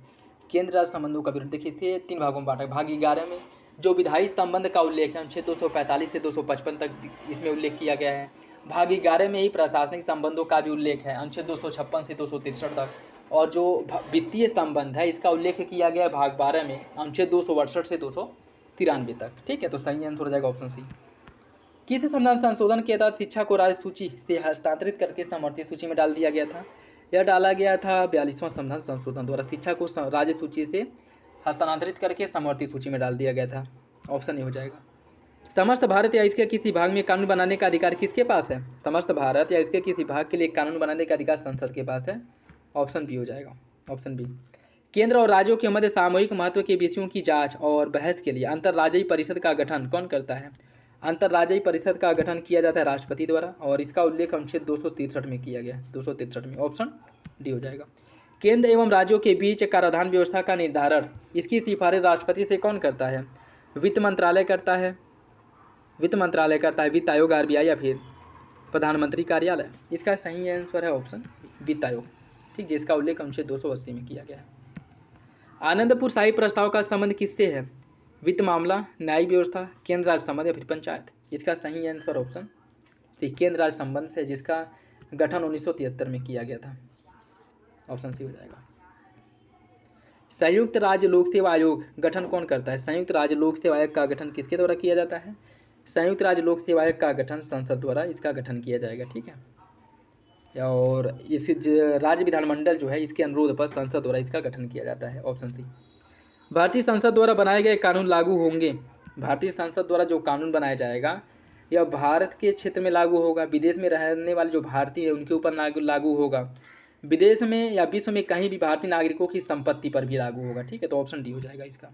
केंद्र राज्य संबंधों का विवरण। देखिए इसे 3 भागों में बांटा है। भाग 11 में जो विधायी संबंध का उल्लेख है अनुच्छेद 245 से 255 तक इसमें उल्लेख किया गया है। भाग 11 में ही प्रशासनिक संबंधों का भी उल्लेख है अनुच्छेद 256 से 263 तक। और जो वित्तीय संबंध है इसका उल्लेख किया गया है भाग 12 में अनुच्छेद 268 से 293 तक। ठीक है, तो सही आंसर हो जाएगा ऑप्शन सी। किस संविधान संशोधन के तहत शिक्षा को राज्य सूची से हस्तांतरित करके समर्थित सूची में डाल दिया गया था? यह डाला गया था 42वां संविधान संशोधन द्वारा शिक्षा को राज्य सूची से हस्तांतरित करके समर्थित सूची में डाल दिया गया था, ऑप्शन ए हो जाएगा। समस्त भारत या इसके किसी भाग में कानून बनाने का अधिकार किसके पास है? समस्त भारत या इसके किसी भाग के लिए कानून बनाने का अधिकार संसद के पास है, ऑप्शन बी हो जाएगा, ऑप्शन बी। केंद्र और राज्यों के मध्य सामूहिक महत्व के विषयों की जांच और बहस के लिए अंतर्राज्यीय परिषद का गठन कौन करता है? अंतर्राज्यीय परिषद का गठन किया जाता है राष्ट्रपति द्वारा और इसका उल्लेख अनुच्छेद 263 में किया गया है, 263 में, ऑप्शन डी हो जाएगा। केंद्र एवं राज्यों के बीच कराधान व्यवस्था का निर्धारण इसकी सिफारिश राष्ट्रपति से कौन करता है? वित्त मंत्रालय करता है, वित्त आयोग RBI या फिर प्रधानमंत्री कार्यालय? इसका सही आंसर है ऑप्शन वित्त आयोग। ठीक, जिसका उल्लेख अनुच्छेद 280 में किया गया है। आनंदपुर साहिब प्रस्ताव का संबंध किससे है? वित्त मामला, न्यायिक व्यवस्था, केंद्र राज्य संबंध या फिर पंचायत? इसका सही आंसर ऑप्शन सी, केंद्र राज्य संबंध से, जिसका गठन 1973 में किया गया था, ऑप्शन सी हो जाएगा। संयुक्त राज्य लोक सेवा आयोग गठन कौन करता है? संयुक्त राज्य लोक सेवा आयोग का गठन किसके द्वारा किया जाता है? संयुक्त राज्य लोक सेवा आयोग का गठन संसद द्वारा इसका गठन किया जाएगा। ठीक है, और इस राज्य विधानमंडल जो है इसके अनुरोध पर संसद द्वारा इसका गठन किया जाता है, ऑप्शन सी। भारतीय संसद द्वारा बनाए गए कानून लागू होंगे। भारतीय संसद द्वारा जो कानून बनाया जाएगा यह भारत के क्षेत्र में लागू होगा, विदेश में रहने वाले जो भारतीय है उनके ऊपर लागू होगा, विदेश में या विश्व में कहीं भी भारतीय नागरिकों की संपत्ति पर भी लागू होगा। ठीक है, तो ऑप्शन डी हो जाएगा इसका।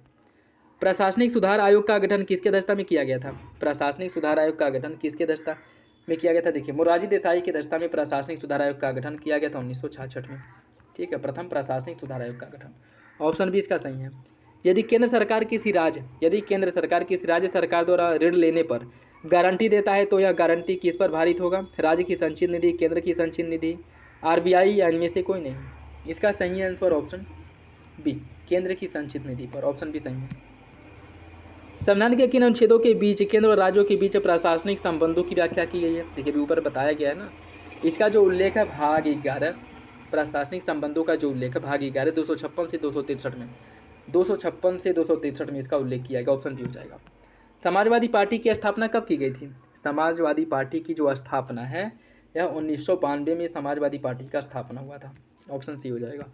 प्रशासनिक सुधार आयोग का गठन किसके अध्यक्षता में किया गया था? प्रशासनिक सुधार आयोग का गठन किसके अध्यक्षता में किया गया था? देखिए मोरारजी देसाई की अध्यक्षता में प्रशासनिक सुधार आयोग का गठन किया गया था 1966 में। ठीक है, प्रथम प्रशासनिक सुधार आयोग का गठन, ऑप्शन बी इसका सही है। यदि केंद्र सरकार किसी राज्य सरकार द्वारा ऋण लेने पर गारंटी देता है तो यह गारंटी किस पर भारित होगा? राज्य की संचित निधि, केंद्र की संचित निधि, RBI या इनमें से कोई नहीं? इसका सही आंसर ऑप्शन बी, केंद्र की संचित निधि पर, ऑप्शन बी सही है। संविधान के किन अनुच्छेदों के बीच केंद्र और राज्यों के बीच प्रशासनिक संबंधों की व्याख्या की गई है? देखिए ऊपर बताया गया है ना, इसका जो उल्लेख है भाग 11, प्रशासनिक संबंधों का जो उल्लेख है भाग 11 256 से 263 में, 256 से 263 में इसका उल्लेख किया गया, ऑप्शन बी हो जाएगा। समाजवादी पार्टी की स्थापना कब की गई थी? समाजवादी पार्टी की जो स्थापना है यह 1992 में समाजवादी पार्टी का स्थापना हुआ था, ऑप्शन सी हो जाएगा।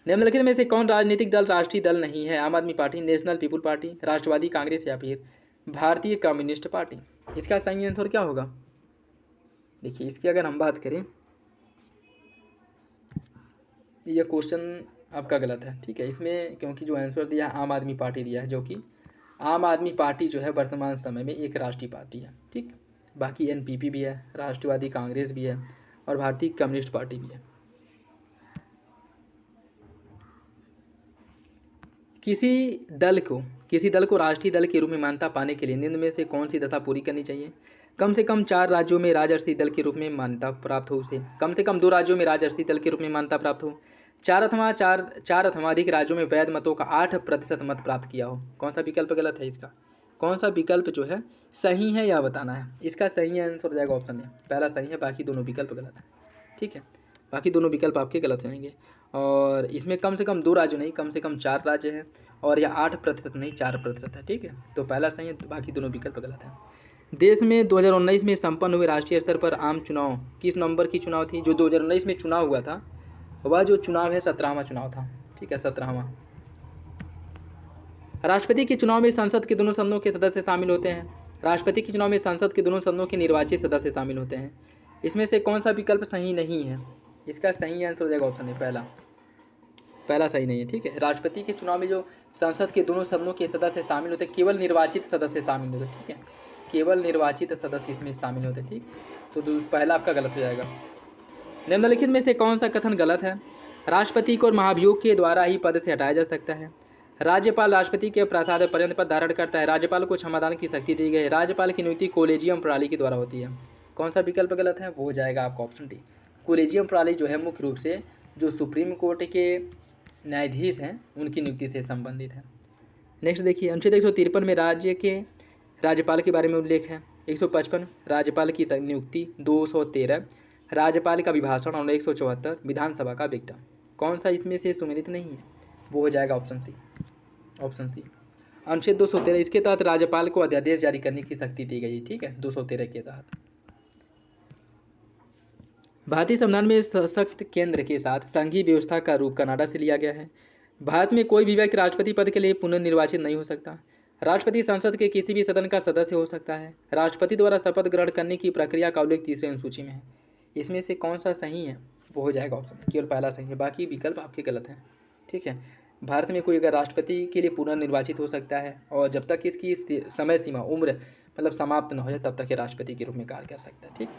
निम्नलिखित में से कौन राजनीतिक दल राष्ट्रीय दल नहीं है? आम आदमी पार्टी, नेशनल पीपुल पार्टी, राष्ट्रवादी कांग्रेस या फिर भारतीय कम्युनिस्ट पार्टी? इसका सही आंसर क्या होगा? देखिए इसकी अगर हम बात करें, यह क्वेश्चन आपका गलत है। ठीक है, इसमें क्योंकि जो आंसर दिया आम आदमी पार्टी दिया है, जो कि आम आदमी पार्टी जो है वर्तमान समय में एक राष्ट्रीय पार्टी है। ठीक, बाकी NPP भी है, राष्ट्रवादी कांग्रेस भी है और भारतीय कम्युनिस्ट पार्टी भी है। किसी दल को राष्ट्रीय दल के रूप में मान्यता पाने के लिए निम्न में से कौन सी दशा पूरी करनी चाहिए? कम से कम 4 राज्यों में राजर्षि दल के रूप में मान्यता प्राप्त हो उसे, कम से कम 2 राज्यों में राजर्षि दल के रूप में मान्यता प्राप्त हो, चार अथवा अधिक राज्यों में वैध मतों का 8% मत प्राप्त किया हो। कौन सा विकल्प गलत है इसका? कौन सा विकल्प जो है सही है यह बताना है। इसका सही आंसर हो जाएगा ऑप्शन ए, पहला सही है, बाकी दोनों विकल्प गलत है। ठीक है, बाकी दोनों विकल्प आपके गलत होंगे। और इसमें कम से कम 2 राज्य नहीं, कम से कम 4 राज्य हैं, और यह 8% नहीं 4% है। ठीक है, तो पहला सही है, तो बाकी दोनों विकल्प गलत है। देश में 2019 में संपन्न हुए राष्ट्रीय स्तर पर आम चुनाव किस नंबर की चुनाव थी? जो 2019 में चुनाव हुआ था वह जो चुनाव है 17वां चुनाव था। ठीक है, 17वां। राष्ट्रपति के चुनाव में संसद के दोनों सदनों के सदस्य शामिल होते हैं। राष्ट्रपति के चुनाव में संसद के दोनों सदनों के निर्वाचित सदस्य शामिल होते हैं। इसमें से कौन सा विकल्प सही नहीं है? इसका सही आंसर हो जाएगा ऑप्शन है पहला सही नहीं है। ठीक है, राष्ट्रपति के चुनाव में जो संसद के दोनों सदनों के सदस्य शामिल होते, केवल निर्वाचित सदस्य शामिल होते। ठीक है, केवल निर्वाचित सदस्य इसमें शामिल होते। ठीक, तो पहला आपका गलत हो जाएगा। निम्नलिखित में से कौन सा कथन गलत है? राष्ट्रपति को महाभियोग के द्वारा ही पद से हटाया जा सकता है। राज्यपाल राष्ट्रपति के प्रासाद पर्यंत पद धारण करता है। राज्यपाल को क्षमादान की शक्ति दी गई है। राज्यपाल की नियुक्ति कोलेजियम प्रणाली के द्वारा होती है। कौन सा विकल्प गलत है? वो हो जाएगा आपका ऑप्शन डी। कोलेजियम प्रणाली जो है मुख्य रूप से जो सुप्रीम कोर्ट के न्यायाधीश हैं उनकी नियुक्ति से संबंधित है। नेक्स्ट देखिए, अनुच्छेद 153 में राज्य के राज्यपाल के बारे में उल्लेख है। 155 राज्यपाल की नियुक्ति, 213 राज्यपाल का अभिभाषण और 174 विधानसभा का विघटन। कौन सा इसमें से सुमेलित नहीं है? वो हो जाएगा ऑप्शन सी। अनुच्छेद 213 इसके तहत राज्यपाल को अध्यादेश जारी करने की शक्ति दी गई। ठीक है, 213 के तहत। भारतीय संविधान में सशक्त केंद्र के साथ संघीय व्यवस्था का रूप कनाडा से लिया गया है। भारत में कोई भी व्यक्ति राष्ट्रपति पद के लिए पुनर्निर्वाचित नहीं हो सकता। राष्ट्रपति संसद के किसी भी सदन का सदस्य हो सकता है। राष्ट्रपति द्वारा शपथ ग्रहण करने की प्रक्रिया का उल्लेख तीसरे अनुसूची में है। इसमें से कौन सा सही है? वो हो जाएगा ऑप्शन, केवल पहला सही है, बाकी विकल्प आपके गलत हैं। ठीक है, भारत में कोई अगर राष्ट्रपति के लिए पुनर्निर्वाचित हो सकता है और जब तक इसकी समय सीमा उम्र मतलब समाप्त न हो जाए तब तक ये राष्ट्रपति के रूप में कार्य कर सकता है। ठीक,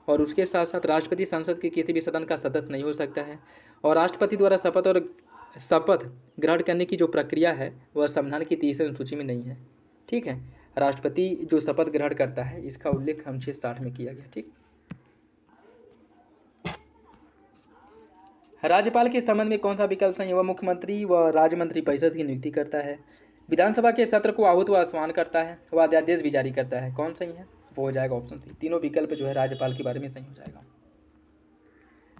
और उसके साथ साथ राष्ट्रपति संसद के किसी भी सदन का सदस्य नहीं हो सकता है। और राष्ट्रपति द्वारा शपथ ग्रहण करने की जो प्रक्रिया है वह संविधान की तीसरी अनुसूची में नहीं है। ठीक है, राष्ट्रपति जो शपथ ग्रहण करता है इसका उल्लेख अनुच्छेद 60 में किया गया। ठीक, राज्यपाल के संबंध में कौन सा विकल्प सही है? वह मुख्यमंत्री व राज्य मंत्रिपरिषद की नियुक्ति करता है। विधानसभा के सत्र को आहूत व आह्वान करता है। वह अध्यादेश भी जारी करता है। कौन सही है? वो हो जाएगा ऑप्शन सी। तीनों विकल्प जो है राज्यपाल के बारे में सही हो जाएगा।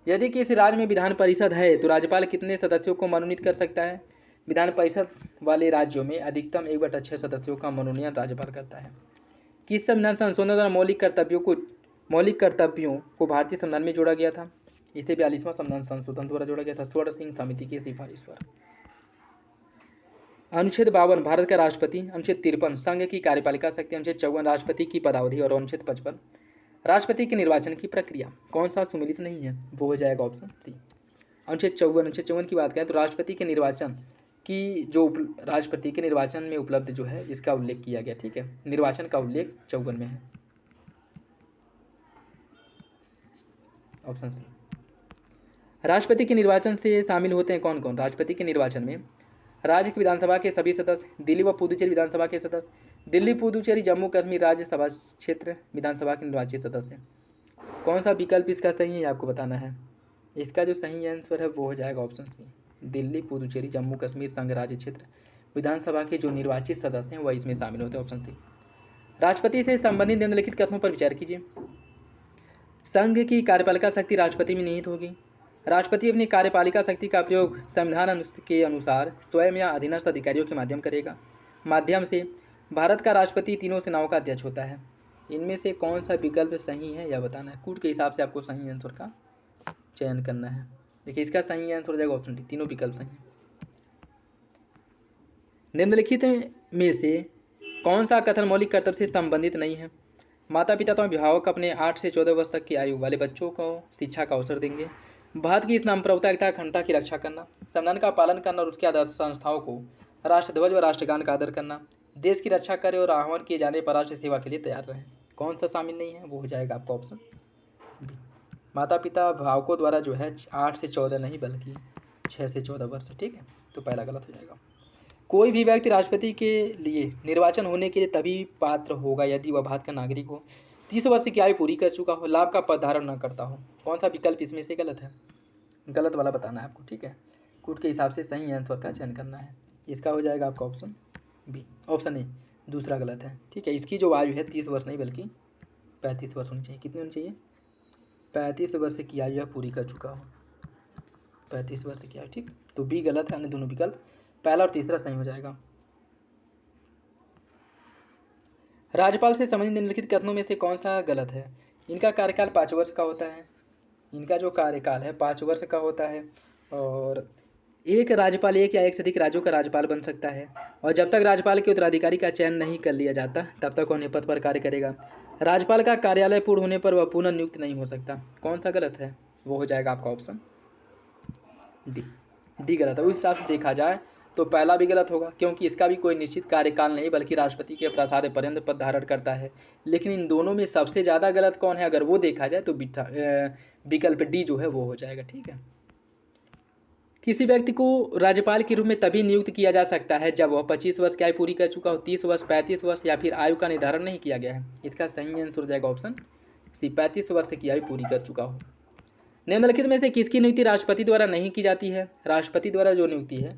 यदि किसी राज्य में विधान परिषद है तो राज्यपाल कितने सदस्यों को मनोनीत कर सकता है? विधान परिषद वाले राज्यों में अधिकतम 1/6 सदस्यों का मनोनयन राज्यपाल करता है। किस संविधान संशोधन द्वारा मौलिक कर्तव्यों को भारतीय संविधान में जोड़ा गया था? इसे 42वां संविधान संशोधन द्वारा जोड़ा गया था, स्वर्ण सिंह समिति की सिफारिश पर। अनुच्छेद 52 भारत का राष्ट्रपति। अनुच्छेद 53 संघ की कार्यपालिका शक्ति। अनुच्छेद 54 राष्ट्रपति की पदावधि। और अनुच्छेद 55 राष्ट्रपति के निर्वाचन की प्रक्रिया। कौन सा सुमेलित नहीं है? वो हो जाएगा ऑप्शन सी। अनुच्छेद 54 की बात करें तो राष्ट्रपति के निर्वाचन की जो राष्ट्रपति के निर्वाचन में उपलब्ध जो है इसका उल्लेख किया गया। ठीक है, निर्वाचन का उल्लेख 54 में है, ऑप्शन सी। राष्ट्रपति के निर्वाचन से शामिल होते हैं कौन कौन? राष्ट्रपति के निर्वाचन में राज्य की विधानसभा के सभी सदस्य, दिल्ली व पुदुचेरी विधानसभा के सदस्य, दिल्ली पुदुचेरी जम्मू कश्मीर राज्य सभा क्षेत्र विधानसभा के निर्वाचित सदस्य। कौन सा विकल्प इसका सही है आपको बताना है। इसका जो सही आंसर है वो हो जाएगा ऑप्शन सी। दिल्ली पुदुचेरी जम्मू कश्मीर संघ राज्य क्षेत्र विधानसभा के जो निर्वाचित सदस्य हैं वह इसमें शामिल होते हैं, ऑप्शन सी। राष्ट्रपति से संबंधित निम्नलिखित कथनों पर विचार कीजिए। संघ की कार्यपालिका शक्ति राष्ट्रपति में निहित होगी। राष्ट्रपति अपनी कार्यपालिका शक्ति का प्रयोग संविधान के अनुसार स्वयं या अधीनस्थ अधिकारियों के माध्यम से भारत का राष्ट्रपति तीनों सेनाओं का अध्यक्ष होता है। इनमें से कौन सा विकल्प सही है यह बताना है। कूट के हिसाब से आपको सही आंसर का चयन करना है। देखिए, इसका सही आंसर हो जाएगा ऑप्शन डी, तीनों विकल्प सही हैं। निम्नलिखित में से कौन सा कथन मौलिक कर्तव्य से संबंधित नहीं है? माता पिता तो अभिभावक अपने 8 से 14 वर्ष तक की आयु वाले बच्चों को शिक्षा का अवसर देंगे। भारत की संप्रभुता एकता अखंडता की रक्षा करना, संविधान का पालन करना और उसके आदर्श संस्थाओं को राष्ट्रध्वज व राष्ट्रगान का आदर करना, देश की रक्षा करें और आह्वान किए जाने पर राष्ट्र सेवा के लिए तैयार रहें। कौन सा शामिल नहीं है? वो हो जाएगा आपका ऑप्शन बी। माता पिता अभिभावकों द्वारा जो है 8 से 14 नहीं बल्कि 6 से 14 वर्ष। ठीक है, तो पहला गलत हो जाएगा। कोई भी व्यक्ति राष्ट्रपति के लिए निर्वाचन होने के लिए तभी पात्र होगा यदि वह भारत का नागरिक हो, 30 वर्ष की आयु पूरी कर चुका हो, लाभ का पद धारण न करता हो। कौन सा विकल्प इसमें से गलत है? गलत वाला बताना है आपको। ठीक है, कूट के हिसाब से सही आंसर का चयन करना है। इसका हो जाएगा आपका ऑप्शन बी। ऑप्शन ए दूसरा गलत है, ठीक है। इसकी जो आयु है 30 वर्ष नहीं बल्कि 35 वर्ष होनी चाहिए। कितनी होनी चाहिए? 35 वर्ष की आयु पूरी कर चुका हो, 35 वर्ष की आयु, ठीक। तो बी गलत है, अन्य दोनों विकल्प पहला और तीसरा सही हो जाएगा। राज्यपाल से संबंधित निम्नलिखित कथनों में से कौन सा गलत है? इनका कार्यकाल 5 वर्ष का होता है, इनका जो कार्यकाल है 5 वर्ष का होता है, और एक राज्यपाल एक या एक से अधिक राज्यों का राज्यपाल बन सकता है, और जब तक राज्यपाल के उत्तराधिकारी का चयन नहीं कर लिया जाता तब तक वह पद पर कार्य करेगा। राज्यपाल का कार्यालय पूर्ण होने पर वह पुनः नियुक्त नहीं हो सकता। कौन सा गलत है? वो हो जाएगा आपका ऑप्शन डी। डी गलत है। उस हिसाब से देखा जाए तो पहला भी गलत होगा, क्योंकि इसका भी कोई निश्चित कार्यकाल नहीं बल्कि राष्ट्रपति के प्रसाद पर्यंत पद धारण करता है। लेकिन इन दोनों में सबसे ज़्यादा गलत कौन है अगर वो देखा जाए तो विकल्प डी जो है वो हो जाएगा, ठीक है। किसी व्यक्ति को राज्यपाल के रूप में तभी नियुक्त किया जा सकता है जब वह 25 वर्ष की आयु पूरी कर चुका हो, 30 वर्ष, 35 वर्ष या फिर आयु का निर्धारण नहीं किया गया है। इसका सही आंसर हो जाएगा ऑप्शन सी, 35 वर्ष की आयु पूरी कर चुका हो। निम्नलिखित में से किसकी नियुक्ति राष्ट्रपति द्वारा नहीं की जाती है? राष्ट्रपति द्वारा जो नियुक्ति है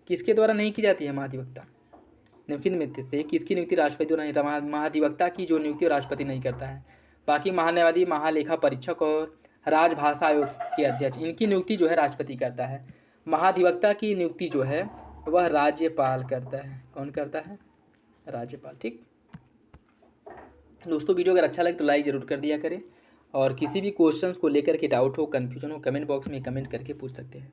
किसके द्वारा नहीं की जाती है? महाधिवक्ता। निम्नलिखित में से किसकी नियुक्ति राष्ट्रपति द्वारा नहीं? महाधिवक्ता की जो नियुक्ति राष्ट्रपति नहीं करता है। बाकी महान्यायवादी, महालेखा परीक्षक और राजभाषा आयोग के अध्यक्ष, इनकी नियुक्ति जो है राष्ट्रपति करता है। महाधिवक्ता की नियुक्ति जो है वह राज्यपाल करता है। कौन करता है? राज्यपाल, ठीक। दोस्तों वीडियो अगर अच्छा लगे तो लाइक ज़रूर कर दिया करें, और किसी भी क्वेश्चंस को लेकर के डाउट हो, कन्फ्यूजन हो, कमेंट बॉक्स में कमेंट करके पूछ सकते हैं।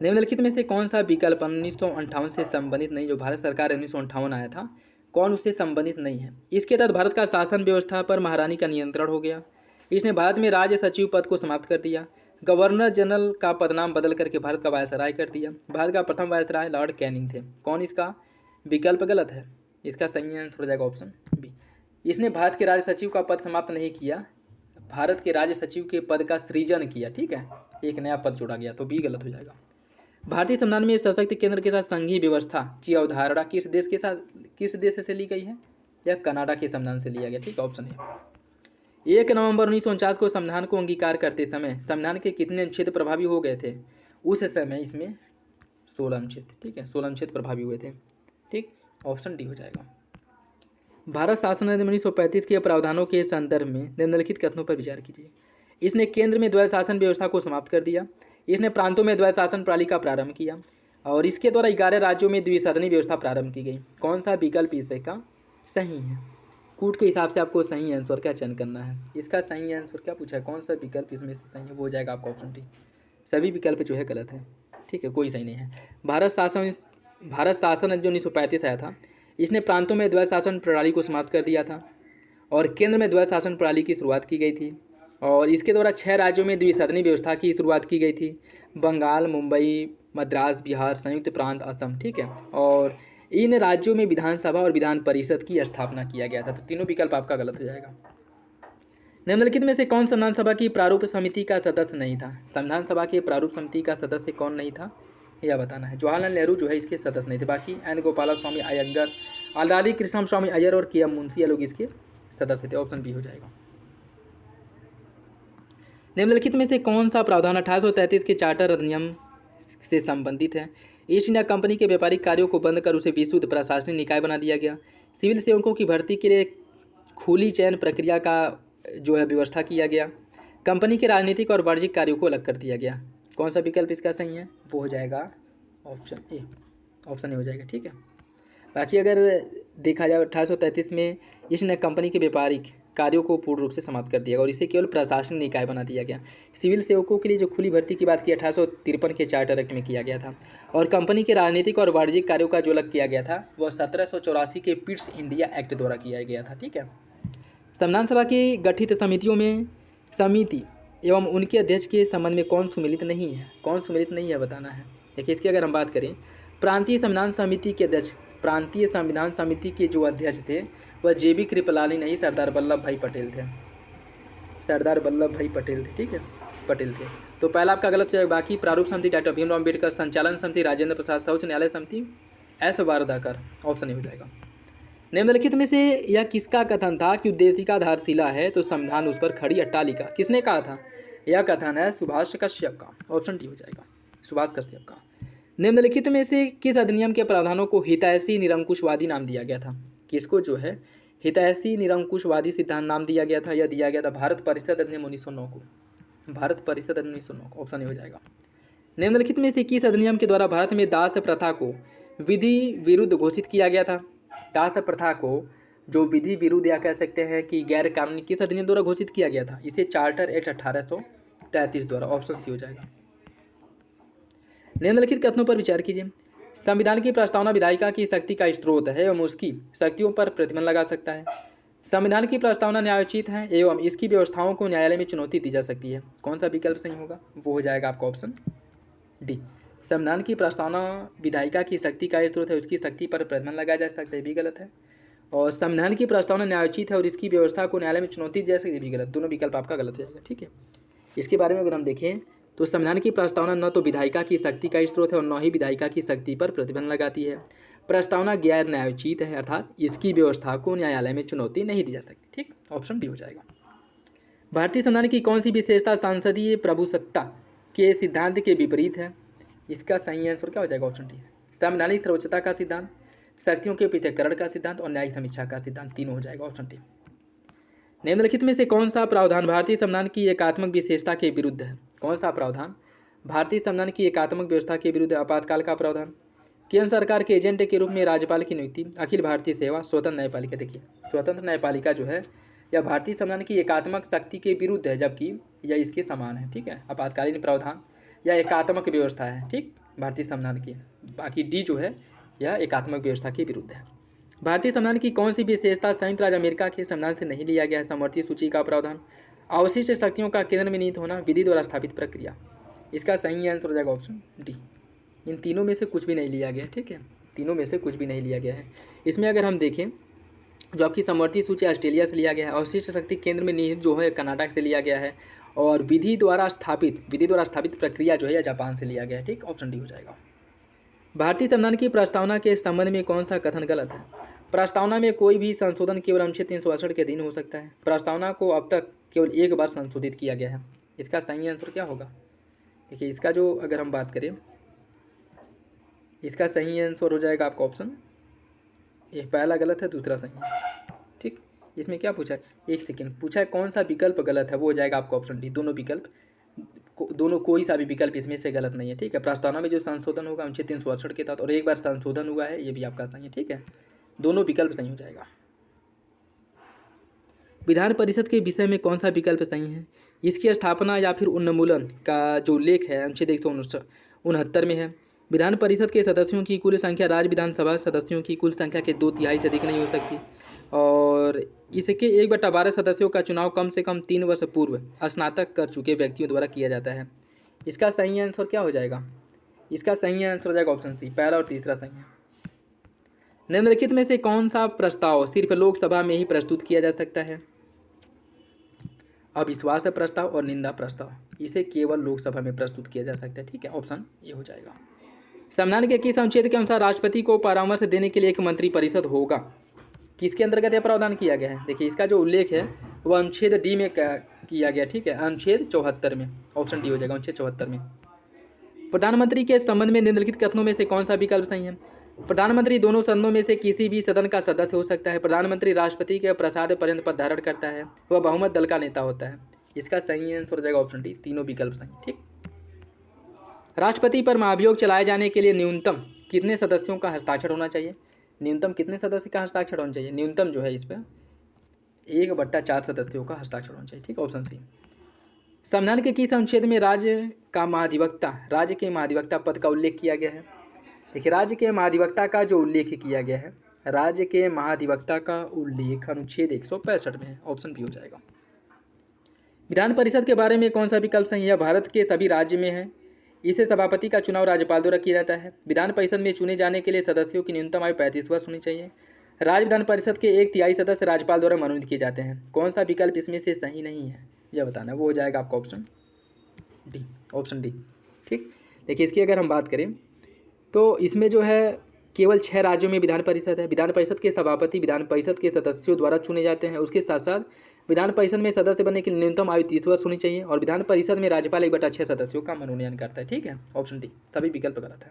निम्नलिखित में से कौन सा विकल्प 1958 से संबंधित नहीं? जो भारत सरकार 1958 आया था, कौन उससे संबंधित नहीं है? इसके तहत भारत का शासन व्यवस्था पर महारानी का नियंत्रण हो गया। इसने भारत में राज्य सचिव पद को समाप्त कर दिया। गवर्नर जनरल का पदनाम बदल करके भारत का वायसराय कर दिया। भारत का प्रथम वायसराय लॉर्ड कैनिंग थे। कौन इसका विकल्प गलत है? इसका सही आंसर हो जाएगा ऑप्शन बी। इसने भारत के राज्य सचिव का पद समाप्त नहीं किया, भारत के राज्य सचिव के पद का सृजन किया, ठीक है, एक नया पद जोड़ा गया, तो बी गलत हो जाएगा। भारतीय संविधान में सशक्त केंद्र के साथ संघीय व्यवस्था की अवधारणा किस देश से ली गई है? या कनाडा के संविधान से लिया गया, ठीक है, ऑप्शन ए। 1 नवंबर 1949 को संविधान को अंगीकार करते समय संविधान के कितने अनुच्छेद प्रभावी हो गए थे? उस समय इसमें 16 अनुच्छेद, ठीक है, 16 अनुच्छेद प्रभावी हुए थे, ठीक, ऑप्शन डी हो जाएगा। भारत शासन अधिनियम 1935 के प्रावधानों के संदर्भ में निम्नलिखित कथनों पर विचार कीजिए। इसने केंद्र में द्वैध शासन व्यवस्था को समाप्त कर दिया। इसने प्रांतों में द्वैध शासन प्रणाली का प्रारंभ किया, और इसके द्वारा 11 राज्यों में द्विसदनी व्यवस्था प्रारंभ की गई। कौन सा विकल्प इसका सही है? कूट के हिसाब से आपको सही आंसर का चयन करना है। इसका सही आंसर क्या पूछा है? कौन सा विकल्प इसमें से सही है? वो हो जाएगा आपका ऑप्शन डी। सभी विकल्प जो है गलत है, ठीक है, कोई सही नहीं है। भारत शासन जो 1935 आया था, इसने प्रांतों में द्वैध शासन प्रणाली को समाप्त कर दिया था, और केंद्र में द्वैध शासन प्रणाली की शुरुआत की गई थी, और इसके द्वारा 6 राज्यों में द्विसदनी व्यवस्था की शुरुआत की गई थी। बंगाल, मुंबई, मद्रास, बिहार, संयुक्त प्रांत, असम, ठीक है, और इन राज्यों में विधानसभा और विधान परिषद की स्थापना किया गया था। तो तीनों विकल्प आपका गलत हो जाएगा। निम्नलिखित में से कौन संविधान सभा की प्रारूप समिति का सदस्य नहीं था? संविधान सभा के प्रारूप समिति का सदस्य कौन नहीं था, यह बताना है। जवाहरलाल नेहरू जो है इसके सदस्य नहीं थे। बाकी एन गोपाल स्वामी अयंगर, आलारी कृष्ण स्वामी अय्यर और के एम मुंशी, ये लोग इसके सदस्य थे। ऑप्शन बी हो जाएगा। निम्नलिखित में से कौन सा प्रावधान 1833 के चार्टर अधिनियम से संबंधित है? ईस्ट इंडिया कंपनी के व्यापारिक कार्यों को बंद कर उसे विशुद्ध प्रशासनिक निकाय बना दिया गया। सिविल सेवकों की भर्ती के लिए खुली चयन प्रक्रिया का जो है व्यवस्था किया गया। कंपनी के राजनीतिक और वाणिज्यिक कार्यों को अलग कर दिया गया। कौन सा विकल्प इसका सही है? वो हो जाएगा ऑप्शन ए। ऑप्शन ए हो जाएगा, ठीक है। बाकी अगर देखा जाए 1833 में ईस्ट इंडिया कंपनी के व्यापारिक कार्यों को पूर्ण रूप से समाप्त कर दिया गया और इसे केवल प्रशासनिक निकाय बना दिया गया। सिविल सेवकों के लिए जो खुली भर्ती की बात की 1853 के चार्टर एक्ट में किया गया था, और कंपनी के राजनीतिक और वाणिज्यिक कार्यों का जो अलग किया गया था वह 1784 के पिट्स इंडिया एक्ट द्वारा किया गया था, ठीक है। संविधान सभा की गठित समितियों में समिति एवं उनके अध्यक्ष के संबंध में कौन सुमिलित नहीं है? कौन सुमिलित नहीं है बताना है। देखिए इसकी अगर हम बात करें, प्रांतीय संविधान समिति के अध्यक्ष, प्रांतीय संविधान समिति के जो अध्यक्ष थे वह JB कृपलानी नहीं, सरदार वल्लभ भाई पटेल थे। सरदार वल्लभ भाई पटेल थे, ठीक है, पटेल थे। तो पहला आपका गलत है। बाकी प्रारूप समिति डॉक्टर भीमराव अम्बेडकर, संचालन समिति राजेंद्र प्रसाद, सर्वोच्च न्यायालय समिति S वारदाकर, ऑप्शन ए हो जाएगा। निम्नलिखित में से यह किसका कथन था कि उद्देशिका आधारशिला है तो संविधान उस पर खड़ी अट्टालिका? किसने कहा था? यह कथन है सुभाष कश्यप का, ऑप्शन डी हो जाएगा, सुभाष कश्यप का। निम्नलिखित में से किस अधिनियम के प्रावधानों को हितैषी निरंकुशवादी नाम दिया गया था? किसको जो है हितैषी निरंकुशवादी सिद्धांत नाम दिया गया था? यह दिया गया था भारत परिषद अधिनियम 1909 को। भारत परिषद अधिनियम 1909 को ऑप्शन ए हो जाएगा। निम्नलिखित में से किस अधिनियम के द्वारा भारत में दास प्रथा को विधि विरुद्ध घोषित किया गया था? दास प्रथा को जो विधि विरुद्ध या कह सकते हैं कि गैर कानूनी किस अधिनियम द्वारा घोषित किया गया था? इसे चार्टर एक्ट 1833 द्वारा। ऑप्शन सी हो जाएगा। निम्नलिखित कथनों पर विचार कीजिए। संविधान की प्रस्तावना विधायिका की शक्ति का स्रोत है एवं उसकी शक्तियों पर प्रतिबंध लगा सकता है। संविधान की प्रस्तावना न्यायोचित है एवं इसकी व्यवस्थाओं को न्यायालय में चुनौती दी जा सकती है। कौन सा विकल्प सही होगा? वो हो जाएगा आपका ऑप्शन डी। संविधान की प्रस्तावना विधायिका की शक्ति का स्रोत है, उसकी शक्ति पर प्रतिबंध लगाया जा सकता है, भी गलत है। और संविधान की प्रस्तावना न्यायोचित है और इसकी व्यवस्था को न्यायालय में चुनौती दी जा सकती है, भी गलत। दोनों विकल्प आपका गलत हो जाएगा। ठीक है, इसके बारे में अगर हम देखें तो संविधान की प्रस्तावना न तो विधायिका की शक्ति का स्रोत है और न ही विधायिका की शक्ति पर प्रतिबंध लगाती है। प्रस्तावना गैर न्यायोचित है, अर्थात इसकी व्यवस्था को न्यायालय में चुनौती नहीं दी जा सकती। ठीक, ऑप्शन डी हो जाएगा। भारतीय संविधान की कौन सी विशेषता सांसदीय प्रभुसत्ता के सिद्धांत के विपरीत है? इसका सही आंसर क्या हो जाएगा? Option D. संवैधानिक सर्वोच्चता का सिद्धांत, शक्तियों के पृथक्करण का सिद्धांत और न्यायिक समीक्षा का सिद्धांत, तीनों हो जाएगा। Option D. निम्नलिखित में से कौन सा प्रावधान भारतीय संविधान की एकात्मक विशेषता के विरुद्ध है? कौन सा प्रावधान भारतीय संविधान की एकात्मक व्यवस्था के विरुद्ध है? आपातकाल का प्रावधान, केंद्र सरकार के एजेंट के रूप में राज्यपाल की नियुक्ति, अखिल भारतीय सेवा, स्वतंत्र न्यायपालिका। देखिए, स्वतंत्र न्यायपालिका जो है यह भारतीय संविधान की एकात्मक शक्ति के विरुद्ध है, जबकि यह इसके समान है। ठीक है, आपातकालीन प्रावधान यह एकात्मक व्यवस्था है। ठीक, भारतीय संविधान की। बाकी डी जो है यह एकात्मक व्यवस्था के विरुद्ध है। भारतीय संविधान की कौन सी विशेषता संयुक्त राज्य अमेरिका के संविधान से नहीं लिया गया है? समवर्ती सूची का प्रावधान, अवशिष्ट शक्तियों का केंद्र में निहित होना, विधि द्वारा स्थापित प्रक्रिया। इसका सही आंसर हो जाएगा ऑप्शन डी। इन तीनों में से कुछ भी नहीं लिया गया। ठीक है, तीनों में से कुछ भी नहीं लिया गया है। इसमें अगर हम देखें जो आपकी समवर्ती सूची ऑस्ट्रेलिया से लिया गया है, अवशिष्ट शक्ति केंद्र में निहित जो है कर्नाटक से लिया गया है, और विधि द्वारा स्थापित प्रक्रिया जो है यह जापान से लिया गया है। ठीक, ऑप्शन डी हो जाएगा। भारतीय संविधान की प्रस्तावना के संबंध में कौन सा कथन गलत है? प्रस्तावना में कोई भी संशोधन केवल अनुच्छेद 368 के अधीन हो सकता है। प्रस्तावना को अब तक केवल एक बार संशोधित किया गया है। इसका सही आंसर क्या होगा? देखिए, इसका जो अगर हम बात करें, इसका सही आंसर हो जाएगा आपका ऑप्शन, ये पहला गलत है, दूसरा सही है। ठीक, इसमें क्या पूछा है? एक सेकेंड, पूछा है कौन सा विकल्प गलत है, वो हो जाएगा आपका ऑप्शन डी। दोनों विकल्प, दोनों कोई सा भी विकल्प इसमें से गलत नहीं है। ठीक है, प्रस्तावना में जो संशोधन होगा अनुच्छेद 368 के तहत और एक बार संशोधन हुआ है, ये भी आपका सही है। ठीक है, दोनों विकल्प सही हो जाएगा। विधान परिषद के विषय में कौन सा विकल्प सही है? इसकी स्थापना या फिर उन्मूलन का जो उल्लेख है अनुच्छेद 169 में है। विधान परिषद के सदस्यों की कुल संख्या राज्य विधानसभा सदस्यों की कुल संख्या के 2/3 से अधिक नहीं हो सकती, और इसके 1/12 सदस्यों का चुनाव कम से कम 3 वर्ष पूर्व स्नातक कर चुके व्यक्तियों द्वारा किया जाता है। इसका सही आंसर क्या हो जाएगा? इसका सही आंसर हो जाएगा ऑप्शन सी, पहला और तीसरा सही है। निम्नलिखित में से कौन सा प्रस्ताव सिर्फ लोकसभा में ही प्रस्तुत किया जा सकता है? अविश्वास प्रस्ताव और निंदा प्रस्ताव, इसे केवल लोकसभा में प्रस्तुत किया जा सकता है। ठीक है, ऑप्शन ये हो जाएगा। संविधान के किस अनुच्छेद के अनुसार राष्ट्रपति को परामर्श देने के लिए एक मंत्रिपरिषद होगा? किसके अंतर्गत यह प्रावधान किया गया है? देखिए, इसका जो उल्लेख है वह अनुच्छेद डी में किया गया। ठीक है, अनुच्छेद 74 में, ऑप्शन डी हो जाएगा, अनुच्छेद 74 में। प्रधानमंत्री के संबंध में निम्नलिखित कथनों में से कौन सा विकल्प सही है? प्रधानमंत्री दोनों सदनों में से किसी भी सदन का सदस्य हो सकता है। प्रधानमंत्री राष्ट्रपति के प्रसाद पर्यंत पद धारण करता है। वह बहुमत दल का नेता होता है। इसका सही आंसर हो जाएगा ऑप्शन डी, तीनों विकल्प सही। ठीक, राष्ट्रपति पर महाभियोग चलाए जाने के लिए न्यूनतम कितने सदस्यों का हस्ताक्षर होना चाहिए? न्यूनतम कितने सदस्य का हस्ताक्षर होना चाहिए? न्यूनतम जो है इस पर 1/4 सदस्यों का हस्ताक्षर होना चाहिए। ठीक, ऑप्शन सी। संविधान के किस अनुच्छेद में राज्य के महाधिवक्ता पद का उल्लेख किया गया है? देखिए, राज्य के महाधिवक्ता का जो उल्लेख किया गया है, राज्य के महाधिवक्ता का उल्लेख अनुच्छेद 165 में है। ऑप्शन बी हो जाएगा। विधान परिषद के बारे में कौन सा विकल्प सही है? भारत के सभी राज्य में है। इसे सभापति का चुनाव राज्यपाल द्वारा किया जाता है। विधान परिषद में चुने जाने के लिए सदस्यों की न्यूनतम आयु 35 वर्ष होनी चाहिए। राज्य विधान परिषद के 1/3 सदस्य राज्यपाल द्वारा मनोनीत किए जाते हैं। कौन सा विकल्प इसमें से सही नहीं है यह बताना, वो हो जाएगा आपका ऑप्शन डी, ऑप्शन डी। ठीक, देखिए, इसकी अगर हम बात करें तो इसमें जो है केवल 6 राज्यों में विधान परिषद है। विधान परिषद के सभापति विधान परिषद के सदस्यों द्वारा चुने जाते हैं। उसके साथ साथ विधान परिषद में सदस्य बनने के लिए न्यूनतम आयु 30 वर्ष होनी चाहिए, और विधान परिषद में राज्यपाल 1/6 सदस्यों का मनोनयन करता है। ठीक है, ऑप्शन डी, सभी विकल्प गलत है।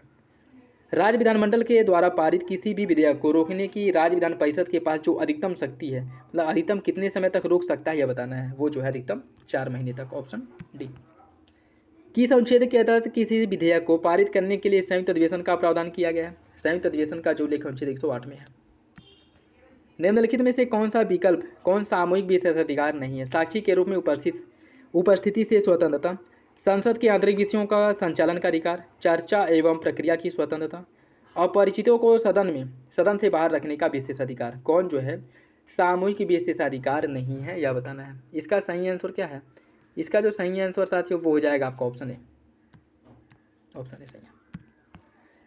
राज्य विधानमंडल के द्वारा पारित किसी भी विधेयक को रोकने की राज्य विधान परिषद के पास जो अधिकतम शक्ति है, मतलब अधिकतम कितने समय तक रोक सकता है यह बताना है, वो जो है अधिकतम 4 महीने तक। Option D. किस अनुच्छेद के तहत किसी विधेयक को पारित करने के लिए संयुक्त अधिवेशन का प्रावधान किया गया है? संयुक्त अधिवेशन का जो उल्लेख अनुच्छेद 108 में है। निम्नलिखित में से कौन सा विकल्प कौन सामूहिक विशेषाधिकार नहीं है? साक्षी के रूप में उपस्थिति से स्वतंत्रता, संसद के आंतरिक विषयों का संचालन का अधिकार, चर्चा एवं प्रक्रिया की स्वतंत्रता, अपरिचितों को सदन से बाहर रखने का विशेषाधिकार। कौन जो है सामूहिक विशेषाधिकार नहीं है, यह बताना है। इसका सही आंसर क्या है? इसका जो सही आंसर साथियों वो हो जाएगा आपका ऑप्शन ए। ऑप्शन ए सही है।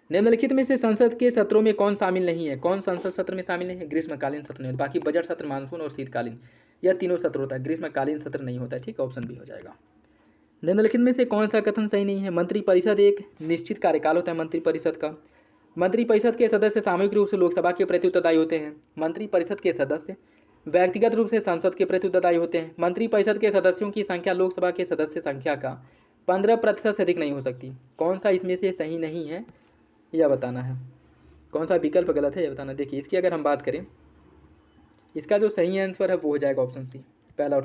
निम्नलिखित में से संसद के सत्रों में कौन शामिल नहीं है? कौन संसद सत्र में शामिल नहीं है? ग्रीष्मकालीन सत्र नहीं होता। बाकी बजट सत्र, मानसून और शीतकालीन, यह तीनों सत्र होता है। ग्रीष्मकालीन सत्र नहीं होता है। ठीक, ऑप्शन बी हो जाएगा। निम्नलिखित में से कौन सा कथन सही नहीं है? मंत्रिपरिषद एक निश्चित कार्यकाल होता है मंत्रिपरिषद का। मंत्रिपरिषद के सदस्य सामूहिक रूप से लोकसभा के प्रति उत्तरदायी होते हैं। मंत्रिपरिषद के सदस्य व्यक्तिगत रूप से संसद के प्रति उत्तरदायी होते हैं। मंत्रिपरिषद के सदस्यों की संख्या लोकसभा के सदस्य संख्या का 15% से अधिक नहीं हो सकती। कौन सा इसमें से सही नहीं है यह बताना है। कौन सा विकल्प गलत है यह बताना। देखिए इसकी अगर हम बात करें, इसका जो सही आंसर है वो हो जाएगा ऑप्शन सी, पहला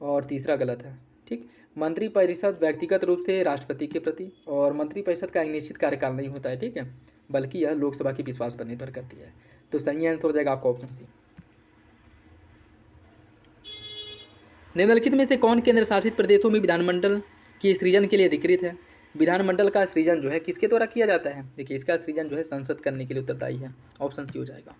और तीसरा गलत है। ठीक, मंत्रिपरिषद व्यक्तिगत रूप से राष्ट्रपति के प्रति, और मंत्रिपरिषद का एक निश्चित कार्यकाल नहीं होता है। ठीक है, बल्कि यह लोकसभा के विश्वास पर निर्भर करती है। तो सही आंसर हो जाएगा आपका ऑप्शन सी। निम्नलिखित में से कौन केंद्र शासित प्रदेशों में विधानमंडल के सृजन के लिए अधिकृत है? विधानमंडल का सृजन जो है किसके द्वारा किया जाता है? देखिए इसका सृजन जो है संसद करने के लिए उत्तरदायी है। ऑप्शन सी हो जाएगा।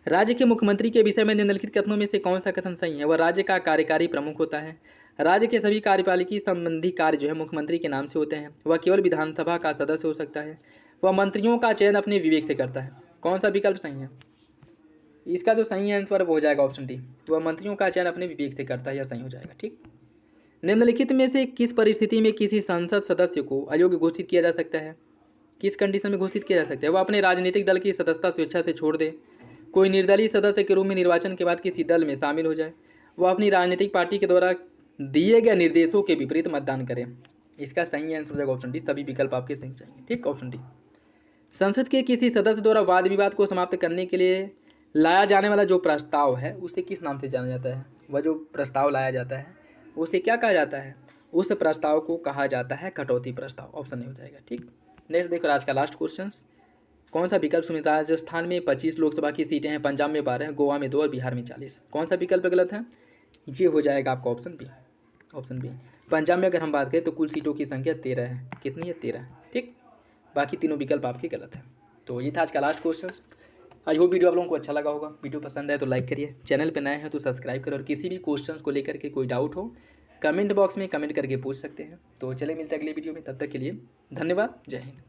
राज्य के मुख्यमंत्री के विषय में निम्नलिखित कथनों में से कौन सा कथन सही है? वह राज्य का कार्यकारी प्रमुख होता है। राज्य के सभी कार्यपालिकी संबंधी कार्य जो है मुख्यमंत्री के नाम से होते हैं। वह केवल विधानसभा का सदस्य हो सकता है। वह मंत्रियों का चयन अपने विवेक से करता है। कौन सा विकल्प सही है? इसका जो सही आंसर वो हो जाएगा ऑप्शन डी, वह मंत्रियों का चयन अपने विवेक से करता है, यह सही हो जाएगा। ठीक, निम्नलिखित में से किस परिस्थिति में किसी संसद सदस्य को अयोग्य घोषित किया जा सकता है? किस कंडीशन में घोषित किया जा सकता है? वह अपने राजनीतिक दल की सदस्यता स्वेच्छा से छोड़ दे, कोई निर्दलीय सदस्य के रूप में निर्वाचन के बाद किसी दल में शामिल हो जाए, वह अपनी राजनीतिक पार्टी के द्वारा दिए गए निर्देशों के विपरीत मतदान करे। इसका सही आंसर हो जाएगा ऑप्शन डी, सभी विकल्प आपके सही चाहिए। ठीक, ऑप्शन डी। संसद के किसी सदस्य द्वारा वाद विवाद को समाप्त करने के लिए लाया जाने वाला जो प्रस्ताव है उसे किस नाम से जाना जाता है? वह जो प्रस्ताव लाया जाता है उसे क्या कहा जाता है? उस प्रस्ताव को कहा जाता है कटौती प्रस्ताव। ऑप्शन नहीं हो जाएगा। ठीक, नेक्स्ट देखो आज का लास्ट क्वेश्चन। कौन सा विकल्प सुनिए? राजस्थान में 25 लोकसभा की सीटें हैं, पंजाब में 12, गोवा में 2 और बिहार में 40। कौन सा विकल्प गलत है? ये हो जाएगा आपका option B. Option B. Punjab में अगर हम बात करें तो कुल सीटों की संख्या 13 है। कितनी है? 13। ठीक, बाकी तीनों विकल्प आपके गलत है। तो ये था आज का लास्ट क्वेश्चन। आज वो वीडियो आप लोगों को अच्छा लगा होगा। वीडियो पसंद आए तो लाइक करिए, चैनल पे नए हैं तो सब्सक्राइब करें, और किसी भी क्वेश्चंस को लेकर के कोई डाउट हो कमेंट बॉक्स में कमेंट करके पूछ सकते हैं। तो चले मिलते हैं अगले वीडियो में, तब तक के लिए धन्यवाद। जय हिंद।